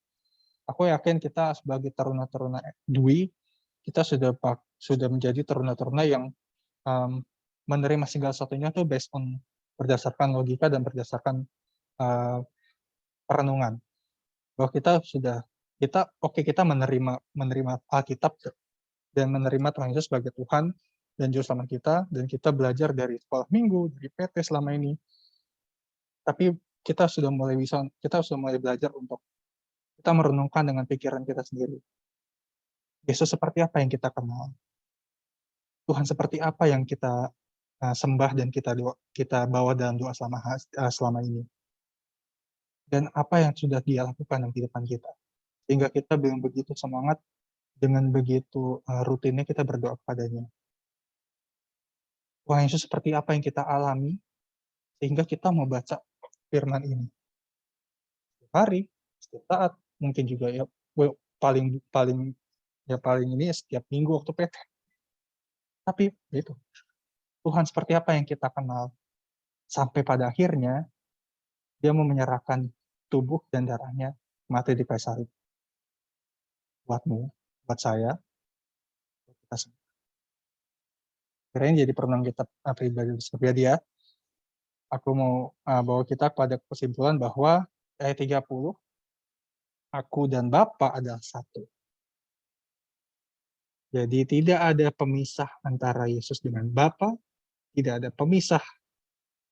Aku yakin kita sebagai teruna-teruna Dwi, kita sudah menjadi teruna-teruna yang menerima segala sesuatunya tuh berdasarkan logika dan berdasarkan perenungan. Bahwa kita menerima Alkitab dan menerima Tuhan Yesus sebagai Tuhan dan Juru Selamat kita, dan kita belajar dari sekolah minggu, dari PT selama ini. Tapi kita sudah mulai belajar untuk kita merenungkan dengan pikiran kita sendiri. Yesus seperti apa yang kita kenal? Tuhan seperti apa yang kita sembah dan kita bawa dalam doa selama ini? Dan apa yang sudah Dia lakukan dalam kehidupan kita? Sehingga kita dengan begitu semangat, dengan begitu rutinnya kita berdoa kepadanya. Tuhan Yesus seperti apa yang kita alami, sehingga kita mau baca firman ini. Setiap hari, setiap saat, mungkin juga ya paling ini setiap minggu waktu PT. Tapi itu, Tuhan seperti apa yang kita kenal. Sampai pada akhirnya, Dia mau menyerahkan tubuh dan darahnya mati di kayu salib. Buatmu, buat saya, buat kita semua. Kira-kira jadi perenungan kita pribadi ya. Aku mau bawa kita pada kesimpulan bahwa ayat 30, aku dan Bapa adalah satu. Jadi tidak ada pemisah antara Yesus dengan Bapa, tidak ada pemisah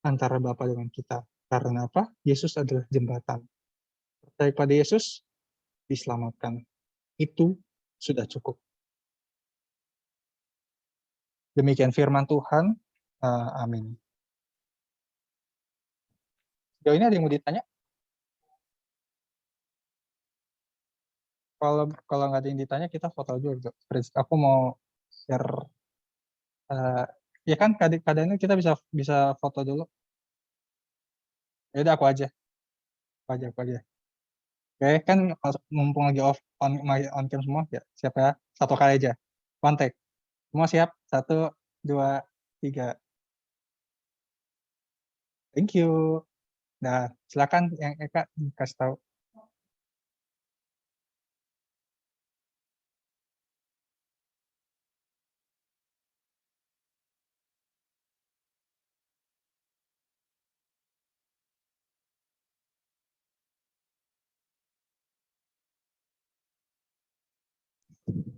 antara Bapa dengan kita. Karena apa? Yesus adalah jembatan. Percaya pada Yesus, diselamatkan. Itu sudah cukup. Demikian firman Tuhan. Amin. Sejauh ini ada yang mau ditanya? Kalau nggak ada yang ditanya, kita foto dulu. Aku mau share. Ya kan, keadaannya kita bisa foto dulu. Ya udah aku aja. Oke, kan mumpung lagi on cam semua, ya siap ya. Satu kali aja. One take. Semua siap? 1, 2, 3. Thank you. Nah, silakan yang Eka kasih tahu.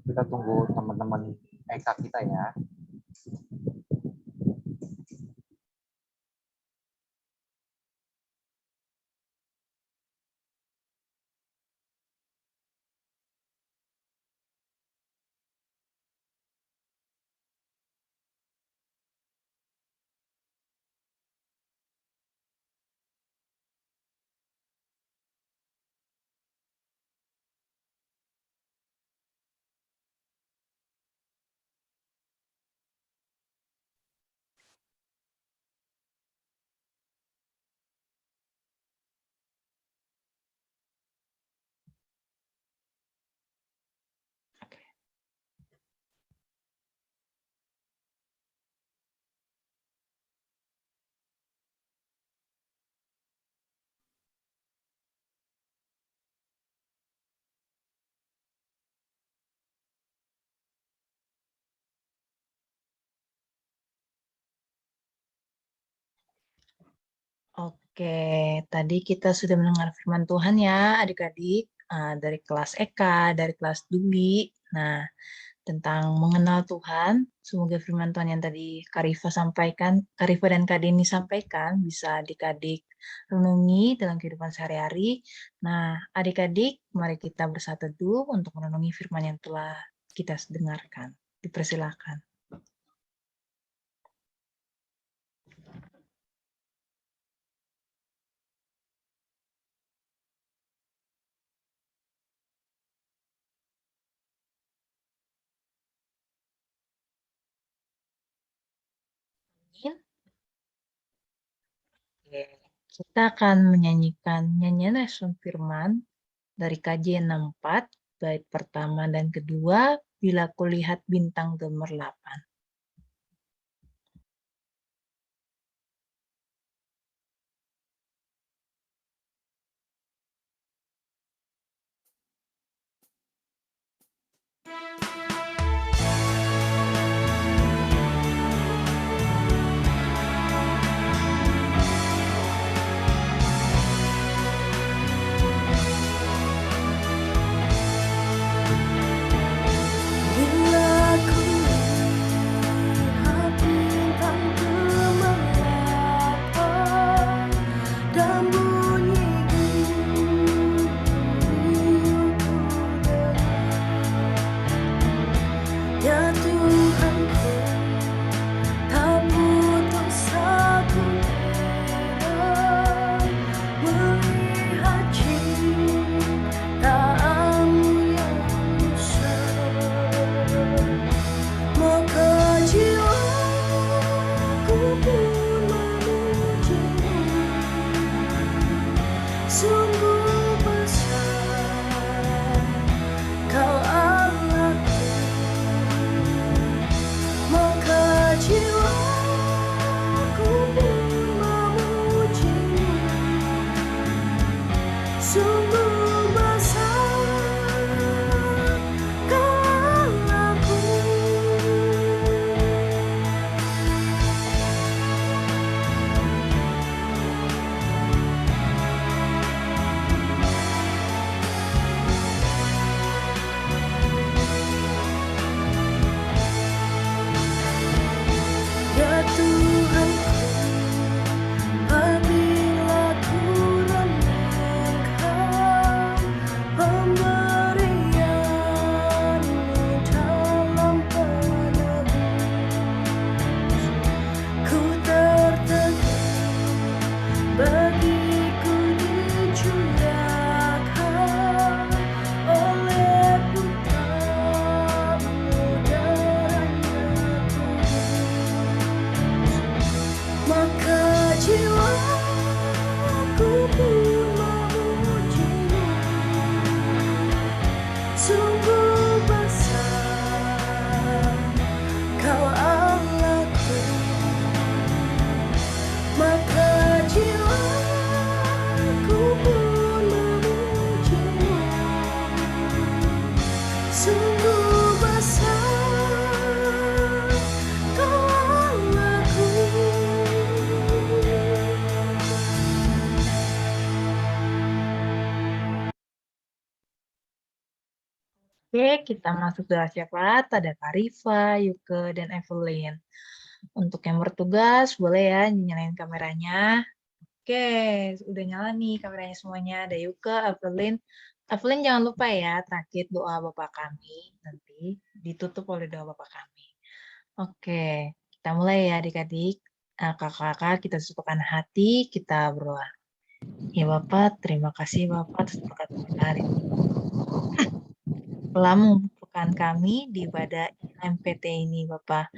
Kita tunggu teman-teman Eka kita ya.
Oke, tadi kita sudah mendengar firman Tuhan ya adik-adik, dari kelas Eka, dari kelas Duli. Nah, tentang mengenal Tuhan, semoga firman Tuhan yang tadi Karifa sampaikan, Karifa dan Kak Deni sampaikan, bisa adik-adik renungi dalam kehidupan sehari-hari. Nah, adik-adik, mari kita bersatu teduh untuk merenungi firman yang telah kita dengarkan. Dipersilakan. Kita akan menyanyikan nyanyian respon firman dari KJ 64, bait pertama dan kedua, Bila Kulihat Bintang Gemerlapan.
Bila ku
Sungguh besar Kau Allahku, maka jiwaku pun memujimu. Sungguh besar Kau Allahku.
Oke, kita masuk dari siapa? Ada Karifa, Yuke, dan Evelyn. Untuk yang bertugas, boleh ya nyalain kameranya. Oke, udah nyala nih kameranya semuanya. Ada Yuke, Evelyn. Evelyn jangan lupa ya, terakhir doa Bapa kami. Nanti ditutup oleh doa Bapa kami. Oke, kita mulai ya adik-adik. Kakak-kakak, kita satukan hati, kita berdoa. Ya Bapak, terima kasih Bapak atas berkat hari ini. Telah memampukan kami di ibadah MPT ini, Bapak.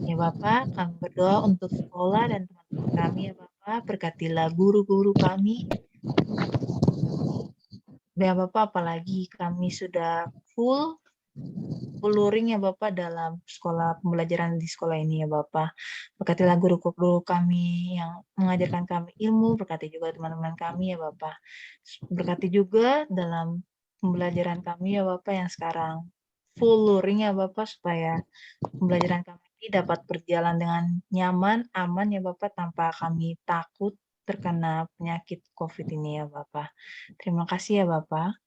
Ya Bapak, kami berdoa untuk sekolah dan teman-teman kami, ya Bapak. Berkatilah guru-guru kami. Ya Bapak, apalagi kami sudah full luring ya Bapak dalam sekolah pembelajaran di sekolah ini ya Bapak. Berkatilah guru-guru kami yang mengajarkan kami ilmu, berkati juga teman-teman kami ya Bapak. Berkati juga dalam pembelajaran kami ya Bapak yang sekarang full luring ya Bapak, supaya pembelajaran kami ini dapat berjalan dengan nyaman, aman ya Bapak, tanpa kami takut terkena penyakit COVID ini ya Bapak. Terima kasih ya Bapak.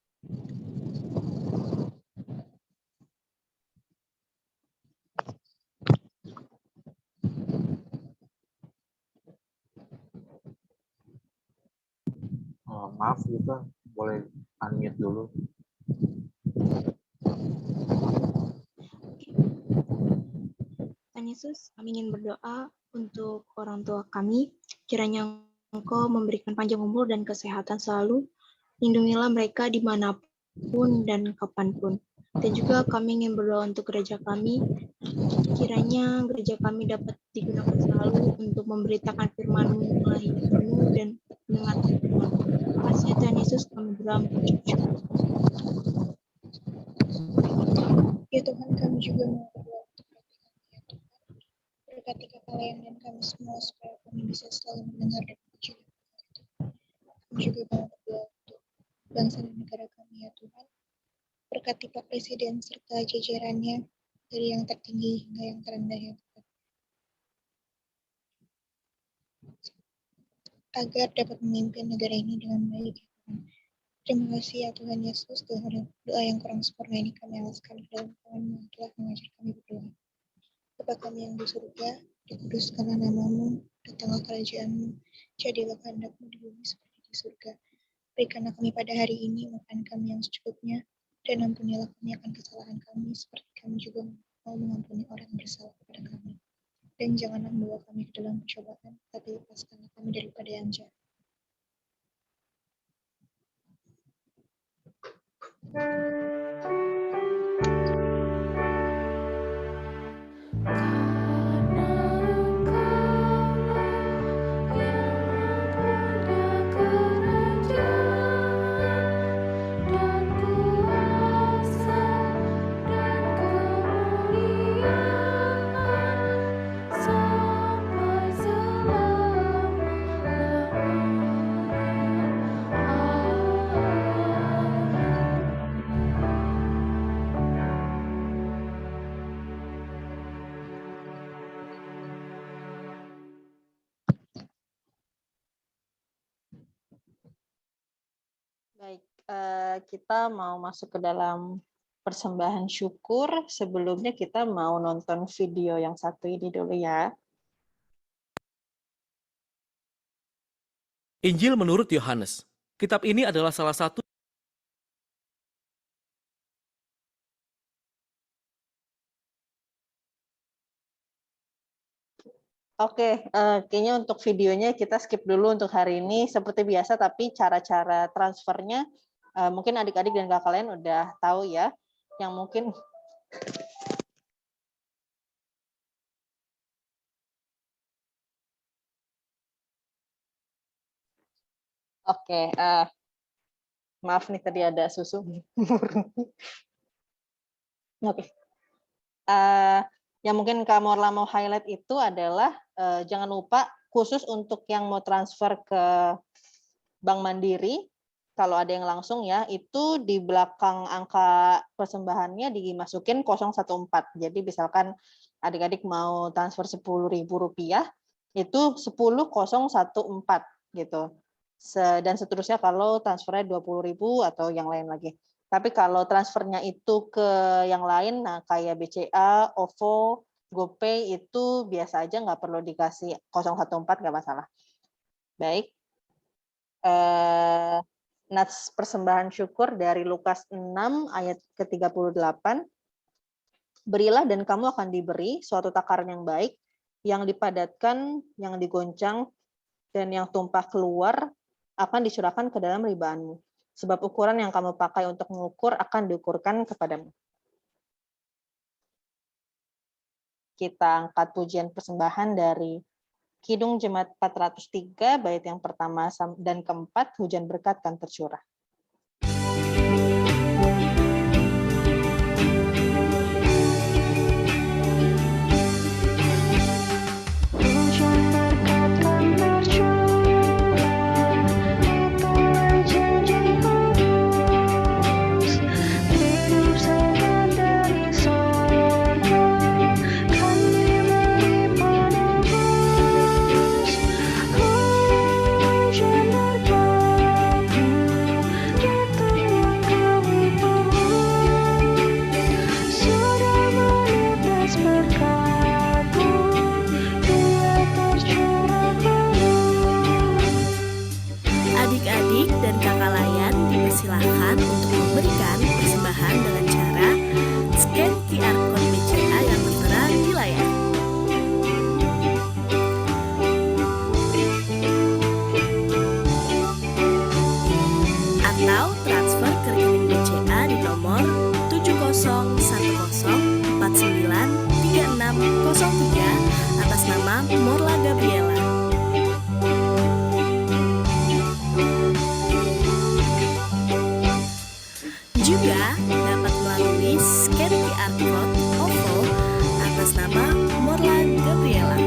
Maaf Yuka, boleh unmute dulu.
Tuhan Yesus, kami ingin berdoa untuk orang tua kami. Kiranya Engkau memberikan panjang umur dan kesehatan selalu. Lindungilah mereka dimanapun dan kapanpun. Dan juga kami ingin berdoa untuk gereja kami. Kiranya gereja kami dapat digunakan selalu untuk memberitakan firman-Mu, melayani-Mu, dan mendengarkan firman-Mu. Terima kasih ya Tuhan Yesus, kami berdoa mengucap syukur. Ya Tuhan, kami juga mau berdoa untuk ya Tuhan. Berkati kakak Leon dan kami semua supaya kami bisa selalu mendengar dan memuji. Kami juga mau berdoa untuk bangsa dan negara kami ya Tuhan. Berkati Pak Presiden serta jajarannya dari yang tertinggi hingga yang terendah ya Tuhan. Agar dapat memimpin negara ini dengan baik ya Tuhan. Terima kasih ya Tuhan Yesus, doa yang kurang sempurna ini kami alaskan ke dalam tangan-Mu yang telah mengajar kami berdoa. Bapa kami yang di surga, dikuduskanlah nama-Mu, datanglah kerajaan-Mu, jadilah kehendak-Mu di bumi seperti di surga. Berikanlah kami pada hari ini makan kami yang secukupnya, dan ampunilah kami akan kesalahan kami, seperti kami juga mau mengampuni orang yang bersalah kepada kami. Dan janganlah membawa kami ke dalam pencobaan, tapi lepaskanlah kami daripada yang jahat.
Baik, kita mau masuk ke dalam persembahan syukur. Sebelumnya kita mau nonton video yang satu ini dulu ya.
Injil menurut Yohanes. Kitab ini adalah salah satu
Oke, kayaknya untuk videonya kita skip dulu untuk hari ini. Seperti biasa, tapi cara-cara transfernya mungkin adik-adik dan kakak kalian udah tahu ya. Yang mungkin Oke, maaf nih tadi ada susu murni. Oke. Eh, yang mungkin Kak Morla mau highlight itu adalah jangan lupa khusus untuk yang mau transfer ke Bank Mandiri, kalau ada yang langsung ya, itu di belakang angka persembahannya dimasukin 014. Jadi misalkan adik-adik mau transfer Rp10.000, itu 10014 gitu. Dan seterusnya kalau transfernya 20.000 atau yang lain lagi. Tapi kalau transfernya itu ke yang lain, nah kayak BCA, OVO, GoPay itu biasa aja, nggak perlu dikasih 014, nggak masalah. Baik. Nats persembahan syukur dari Lukas 6 ayat ke-38. Berilah dan kamu akan diberi suatu takaran yang baik, yang dipadatkan, yang digoncang, dan yang tumpah keluar akan dicurahkan ke dalam ribaanmu. Sebab ukuran yang kamu pakai untuk mengukur akan diukurkan kepadamu. Kita angkat pujian persembahan dari Kidung Jemaat 403, bait yang pertama dan keempat, hujan berkat kan tercurah.
Adik-adik dan kakak layan dipersilahkan untuk memberikan persembahan dengan cara scan QR Code BCA yang tertera di layar. Atau transfer ke rekening BCA di nomor 7010493603 atas nama Morla Gabriela. Juga dapat melalui scan QR Code OVO atas nama Morla Gabriela.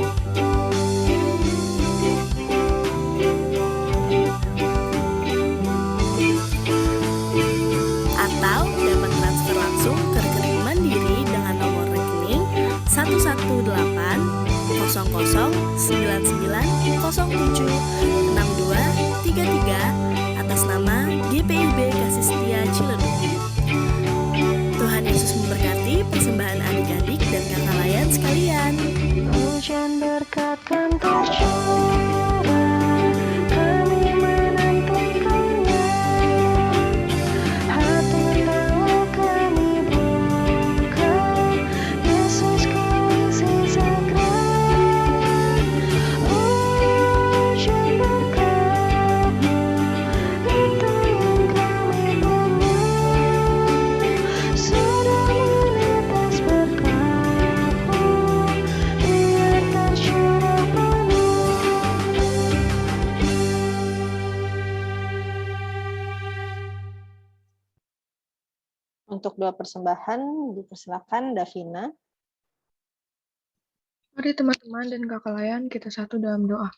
Atau dapat transfer langsung ke rekening Mandiri dengan nomor rekening 1180099076233 atas nama GPIB Kasih Setia Ciledug. Tuhan Yesus memberkati persembahan adik-adik dan kakak layan sekalian.
Hujan berkat kan tercurah, kami menantikannya. Hati tahu kami buka, Yesus kau isi segera. Hujan berkat-Mu, itu yang kami tunggu. Sudah menetes berkat-Mu, biar tercurah penuh.
Untuk doa persembahan, dipersilakan Davina.
Mari teman-teman dan kakak layan kita satu dalam doa.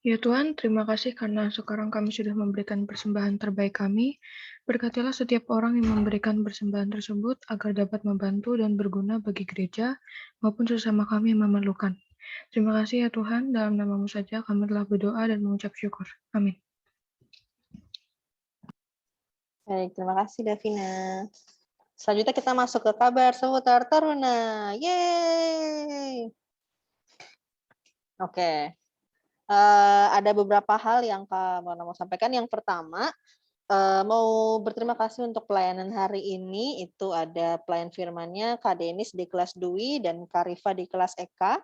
Ya Tuhan, terima kasih karena sekarang kami sudah memberikan persembahan terbaik kami. Berkatilah setiap orang yang memberikan persembahan tersebut agar dapat membantu dan berguna bagi gereja maupun sesama kami yang memerlukan. Terima kasih ya Tuhan, dalam nama-Mu saja kami telah berdoa dan mengucap syukur. Amin.
Baik, terima kasih Davina. Selanjutnya kita masuk ke kabar seputar Taruna. Yeay! Oke. Ada beberapa hal yang Kak Mona mau sampaikan. Yang pertama, mau berterima kasih untuk pelayanan hari ini. Itu ada pelayan firmannya Kak Denis di kelas Dwi dan Kak Rifa di kelas Eka.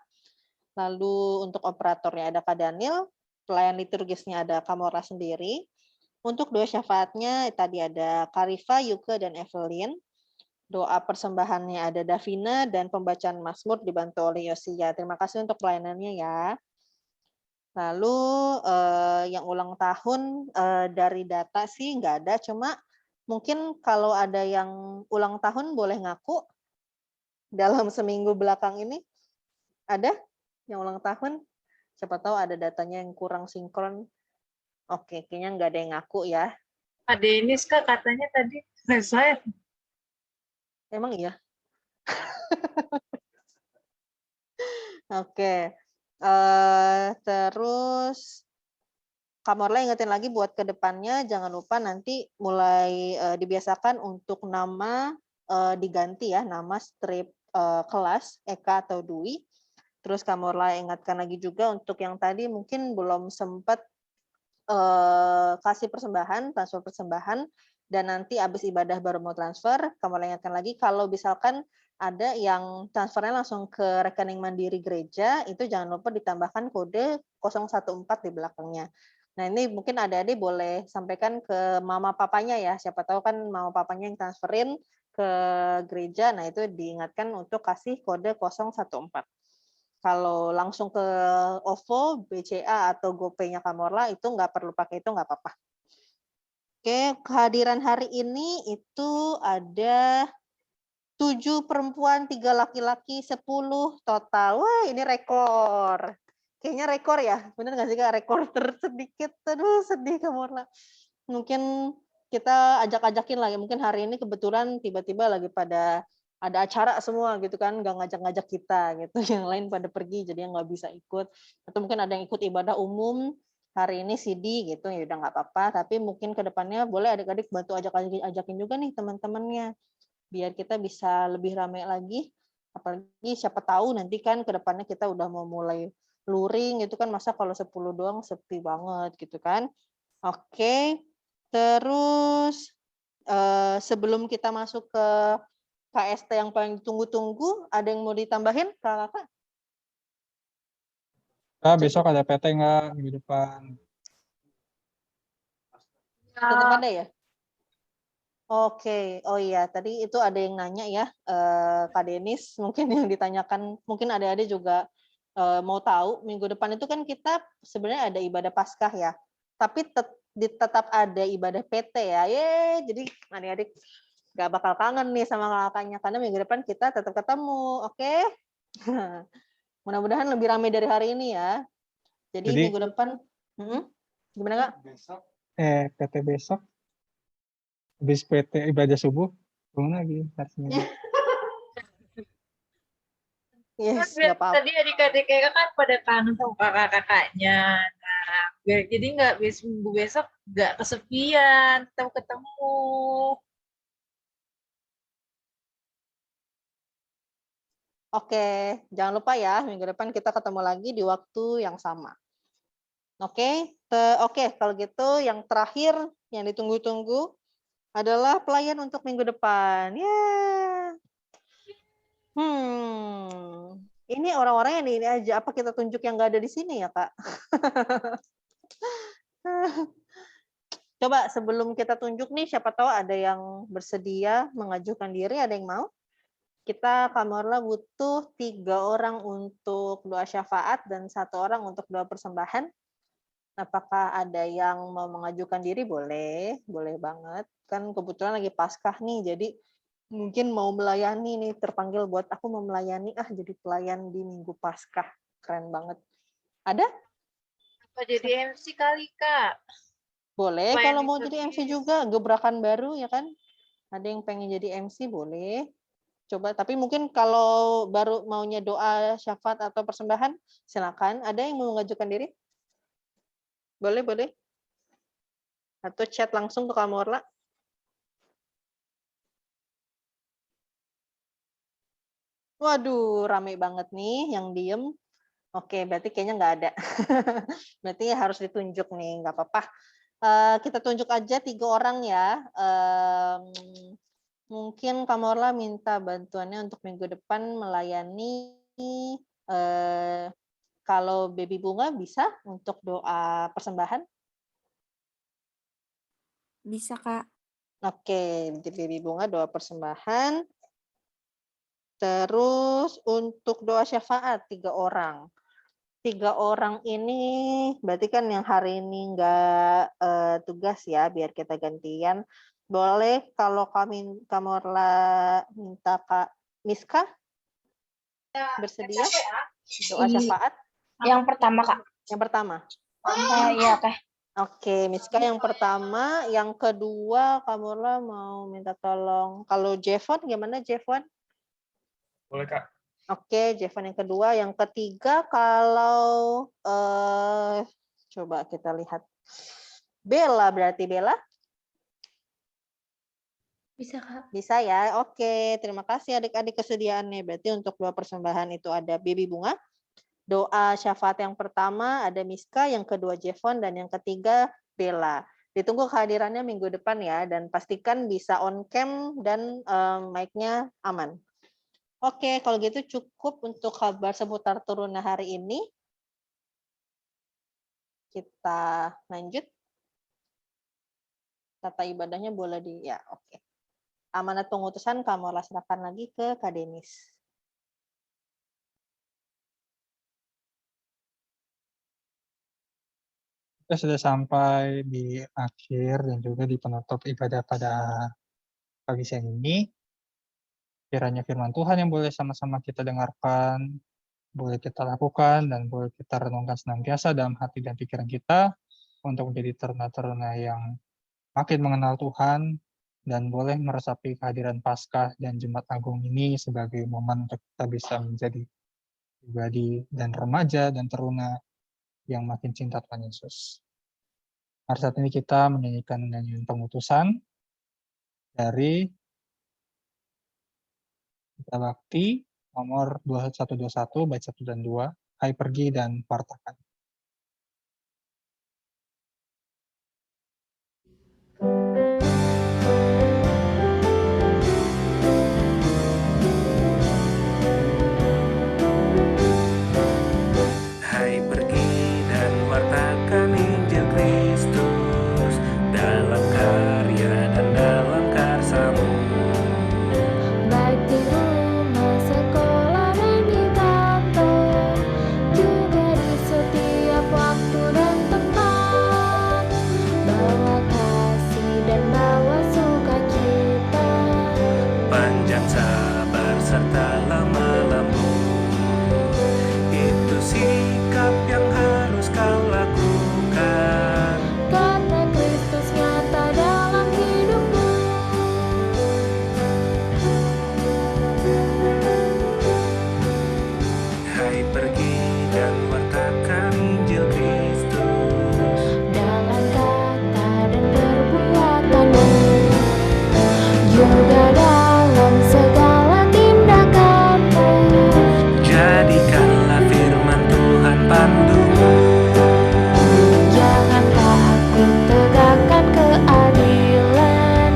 Lalu untuk operatornya ada Kak Daniel, pelayan liturgisnya ada Kak Mora sendiri. Untuk doa syafaatnya tadi ada Kak Rifa, Yuke, dan Evelyn. Doa persembahannya ada Davina dan pembacaan Mazmur dibantu oleh Yosia. Terima kasih untuk pelayanannya ya. Lalu yang ulang tahun dari data sih nggak ada, cuma mungkin kalau ada yang ulang tahun boleh ngaku dalam seminggu belakang ini. Ada yang ulang tahun? Siapa tahu ada datanya yang kurang sinkron. Oke, kayaknya nggak ada yang ngaku ya.
Pak Denis Kak katanya tadi saya.
Emang iya? Oke. Terus Kamorla ingetin lagi buat ke depannya jangan lupa nanti mulai dibiasakan untuk nama diganti ya, nama strip kelas Eka atau Dwi. Terus Kamorla ingatkan lagi juga untuk yang tadi mungkin belum sempat kasih persembahan, transfer persembahan, dan nanti habis ibadah baru mau transfer, Kamorla ingatkan lagi kalau misalkan ada yang transfernya langsung ke rekening mandiri gereja, itu jangan lupa ditambahkan kode 014 di belakangnya. Nah, ini mungkin adik-adik boleh sampaikan ke mama papanya ya. Siapa tahu kan mama papanya yang transferin ke gereja. Nah, itu diingatkan untuk kasih kode 014. Kalau langsung ke OVO, BCA, atau GoPay-nya Kamorla, itu nggak perlu pakai itu, nggak apa-apa. Oke, kehadiran hari ini itu ada 7 perempuan, 3 laki-laki, 10 total. Wah, ini rekor. Kayaknya rekor ya, bener nggak sih Kak? Rekor tersedikit, aduh sedih Kamorla. Mungkin kita ajak-ajakin lagi, mungkin hari ini kebetulan tiba-tiba lagi pada ada acara semua gitu kan, nggak ngajak-ngajak kita gitu, yang lain pada pergi jadi nggak bisa ikut. Atau mungkin ada yang ikut ibadah umum, hari ini CD gitu, ya udah nggak apa-apa, tapi mungkin ke depannya boleh adik-adik bantu ajakin juga nih teman-temannya, biar kita bisa lebih ramai lagi, apalagi siapa tahu nanti kan ke depannya kita udah mau mulai luring itu kan, masa kalau 10 doang sepi banget gitu kan. Oke, terus sebelum kita masuk ke KST yang paling ditunggu-tunggu, ada yang mau ditambahin Kakak?
Kak, besok ada PT nggak minggu depan?
Tetap ada ya? Oke, oh iya, tadi itu ada yang nanya ya, Kak Denis, mungkin yang ditanyakan, mungkin adik-adik juga mau tahu, minggu depan itu kan kita sebenarnya ada ibadah Paskah ya, tapi tetap ada ibadah PT ya, jadi adik-adik nggak bakal kangen nih sama kakaknya, karena minggu depan kita tetap ketemu, oke? Mudah-mudahan lebih ramai dari hari ini ya. Jadi minggu depan, gimana Kak?
PT besok, habis PT ibadah subuh, belum lagi harusnya.
Yes,
Kan
nggak apa-apa.
tadi adik-adik kakak kan pada kangen sama kakak-kakaknya. Nah, jadi nggak minggu besok nggak kesepian, ketemu.
Oke, jangan lupa ya, minggu depan kita ketemu lagi di waktu yang sama. Oke, kalau gitu yang terakhir yang ditunggu-tunggu adalah pelayan untuk minggu depan. Ini orang-orang yang ini aja, apa kita tunjuk yang nggak ada di sini ya, Kak? Coba sebelum kita tunjuk nih, siapa tahu ada yang bersedia mengajukan diri, ada yang mau? Kita Kamorla butuh 3 orang untuk doa syafaat dan 1 orang untuk doa persembahan. Apakah ada yang mau mengajukan diri? Boleh, boleh banget. Kan kebetulan lagi Paskah nih, jadi mungkin mau melayani nih, terpanggil buat aku mau melayani, jadi pelayan di Minggu Paskah. Keren banget. Ada?
Apa jadi MC kali, Kak?
Boleh,
Pelayan
kalau mau
itu
jadi MC juga, gebrakan baru ya kan? Ada yang pengen jadi MC, boleh. Coba, tapi mungkin kalau baru maunya doa syafaat atau persembahan, silakan. Ada yang mau mengajukan diri? Boleh, boleh. Atau chat langsung ke Kamorla. Waduh, rame banget nih yang diem. Oke, berarti kayaknya nggak ada. Berarti harus ditunjuk nih, nggak apa-apa. Kita tunjuk aja 3 orang ya. Mungkin Kamorla minta bantuannya untuk minggu depan melayani, kalau Baby Bunga bisa untuk doa persembahan?
Bisa, Kak.
Oke, Baby Bunga doa persembahan. Terus untuk doa syafaat 3 orang. 3 orang ini berarti kan yang hari ini nggak tugas ya, biar kita gantian. Boleh kalau Kamorla minta Kak Miska bersedia doa syafaat?
Yang pertama, Kak.
Yang pertama.
Iya, Teh.
Oke, Miska yang pertama, yang kedua Kamorla mau minta tolong. Kalau Jevon gimana Jevon?
Boleh, Kak.
Oke, Jevon yang kedua, yang ketiga kalau coba kita lihat. Bella berarti Bella?
Bisa, Kak.
Bisa ya. Oke, terima kasih adik-adik kesediaannya. Berarti untuk 2 persembahan itu ada Baby Bunga. Doa syafaat yang pertama ada Miska, yang kedua Jevon, dan yang ketiga Bella. Ditunggu kehadirannya minggu depan ya, dan pastikan bisa on cam dan mic-nya aman. Oke, kalau gitu cukup untuk kabar seputar Turuna hari ini. Kita lanjut. Tata ibadahnya boleh ya oke. Amanat pengutusan kamu serahkan lagi ke Kak Denis.
Kita sudah sampai di akhir dan juga di penutup ibadah pada pagi siang ini. Kiranya firman Tuhan yang boleh sama-sama kita dengarkan, boleh kita lakukan, dan boleh kita renungkan senantiasa dalam hati dan pikiran kita untuk menjadi teruna-teruna yang makin mengenal Tuhan dan boleh meresapi kehadiran Paskah dan Jumat Agung ini sebagai momen untuk kita bisa menjadi pribadi dan remaja dan teruna yang makin cinta Tuhan Yesus. Hari saat ini kita menyanyikan nyanyian pengutusan dari Kita Bakti nomor 2121 bait 1 dan 2, Hai pergi dan wartakan.
Hai pergi dan wartakan Injil Kristus dalam karya dan dalam karsamu.
Baik di rumah, sekolah, dan di kantor, juga di setiap waktu dan tempat. Bawa kasih dan bawa sukacita.
Panjang sabar serta lemah lembut, itu sikap yang harus kau lakukan.
Karena Kristus nyata dalam hidupmu.
Hai pergi dan wartakan Injil Kristus
Dengan kata dan perbuatanmu, juga dalam segala tindakanmu.
Jadikanlah firman Tuhan pandumu.
Jangan takut tegakkan keadilan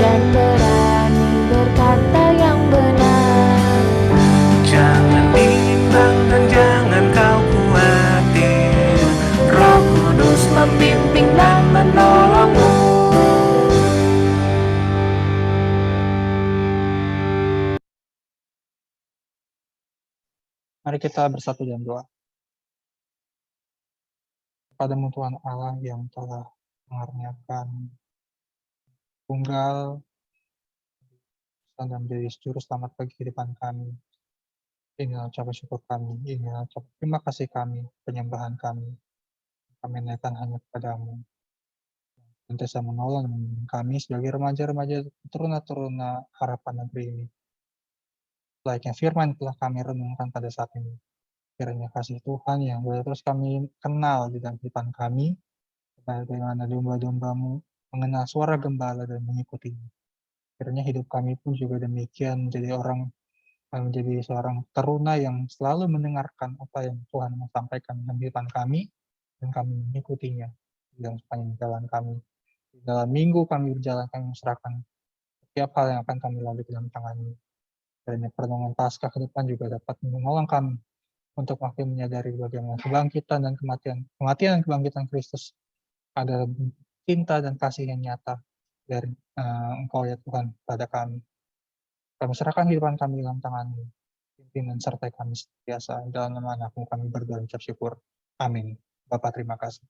dan berani berkata yang benar.
Jangan bimbang dan jangan kau khawatir, Roh Kudus membimbing dan menolongmu.
Mari kita bersatu dalam doa. Kepadamu Tuhan Allah yang telah mengaruniakan tunggal dan menjadi juru selamat bagi kehidupan kami. Inilah ucapan syukur kami, inilah ucapan terima kasih kami, penyembahan kami. Kami naikkan hanya kepadamu. Sentiasa menolong dan membimbing kami sebagai remaja-remaja teruna-teruna harapan negeri ini. Layaknya firman telah kami renungkan pada saat ini. Kiranya kasih Tuhan yang boleh terus kami kenal di dalam kehidupan kami, bagaimana domba-dombamu mengenal suara gembala dan mengikutinya. Kiranya hidup kami pun juga demikian menjadi seorang teruna yang selalu mendengarkan apa yang Tuhan mau sampaikan dalam kehidupan kami, dan kami mengikutinya dalam sepanjang jalan kami. Di dalam minggu kami berjalan, kami serahkan setiap hal yang akan kami lalui dalam tangan-Mu. Kiranya perenungan Paskah ke depan juga dapat menolong kami untuk makin menyadari bagaimana kebangkitan dan kematian dan kebangkitan Kristus adalah cinta dan kasih yang nyata dari Engkau ya Tuhan pada kami. Kami serahkan kehidupan kami dalam tangan-Mu. pimpin dan sertai kami senantiasa. Dalam nama anakmu kami berdoa dan ucap syukur. Amin. Bapa terima kasih.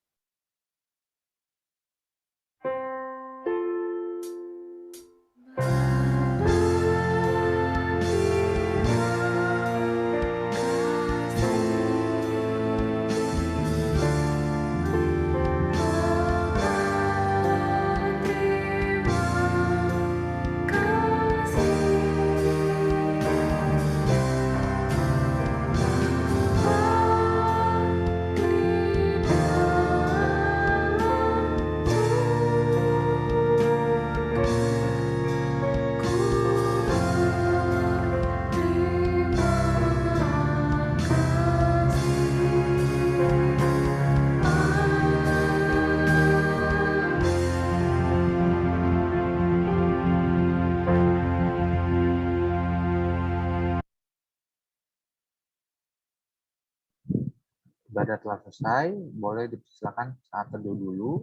Ibadah telah selesai, boleh dipersilakan saat teduh dulu.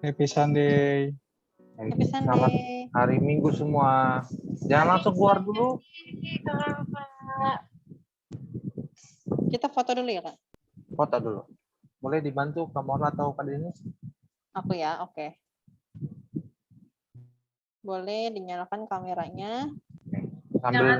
Happy Sunday.
Happy
Selamat
Sunday.
hari Minggu semua. Jangan langsung keluar dulu.
Kita foto dulu ya, Kak?
Foto dulu. Boleh dibantu Kamora atau Kak Denis?
Aku ya, oke. Boleh dinyalakan kameranya.
Sambil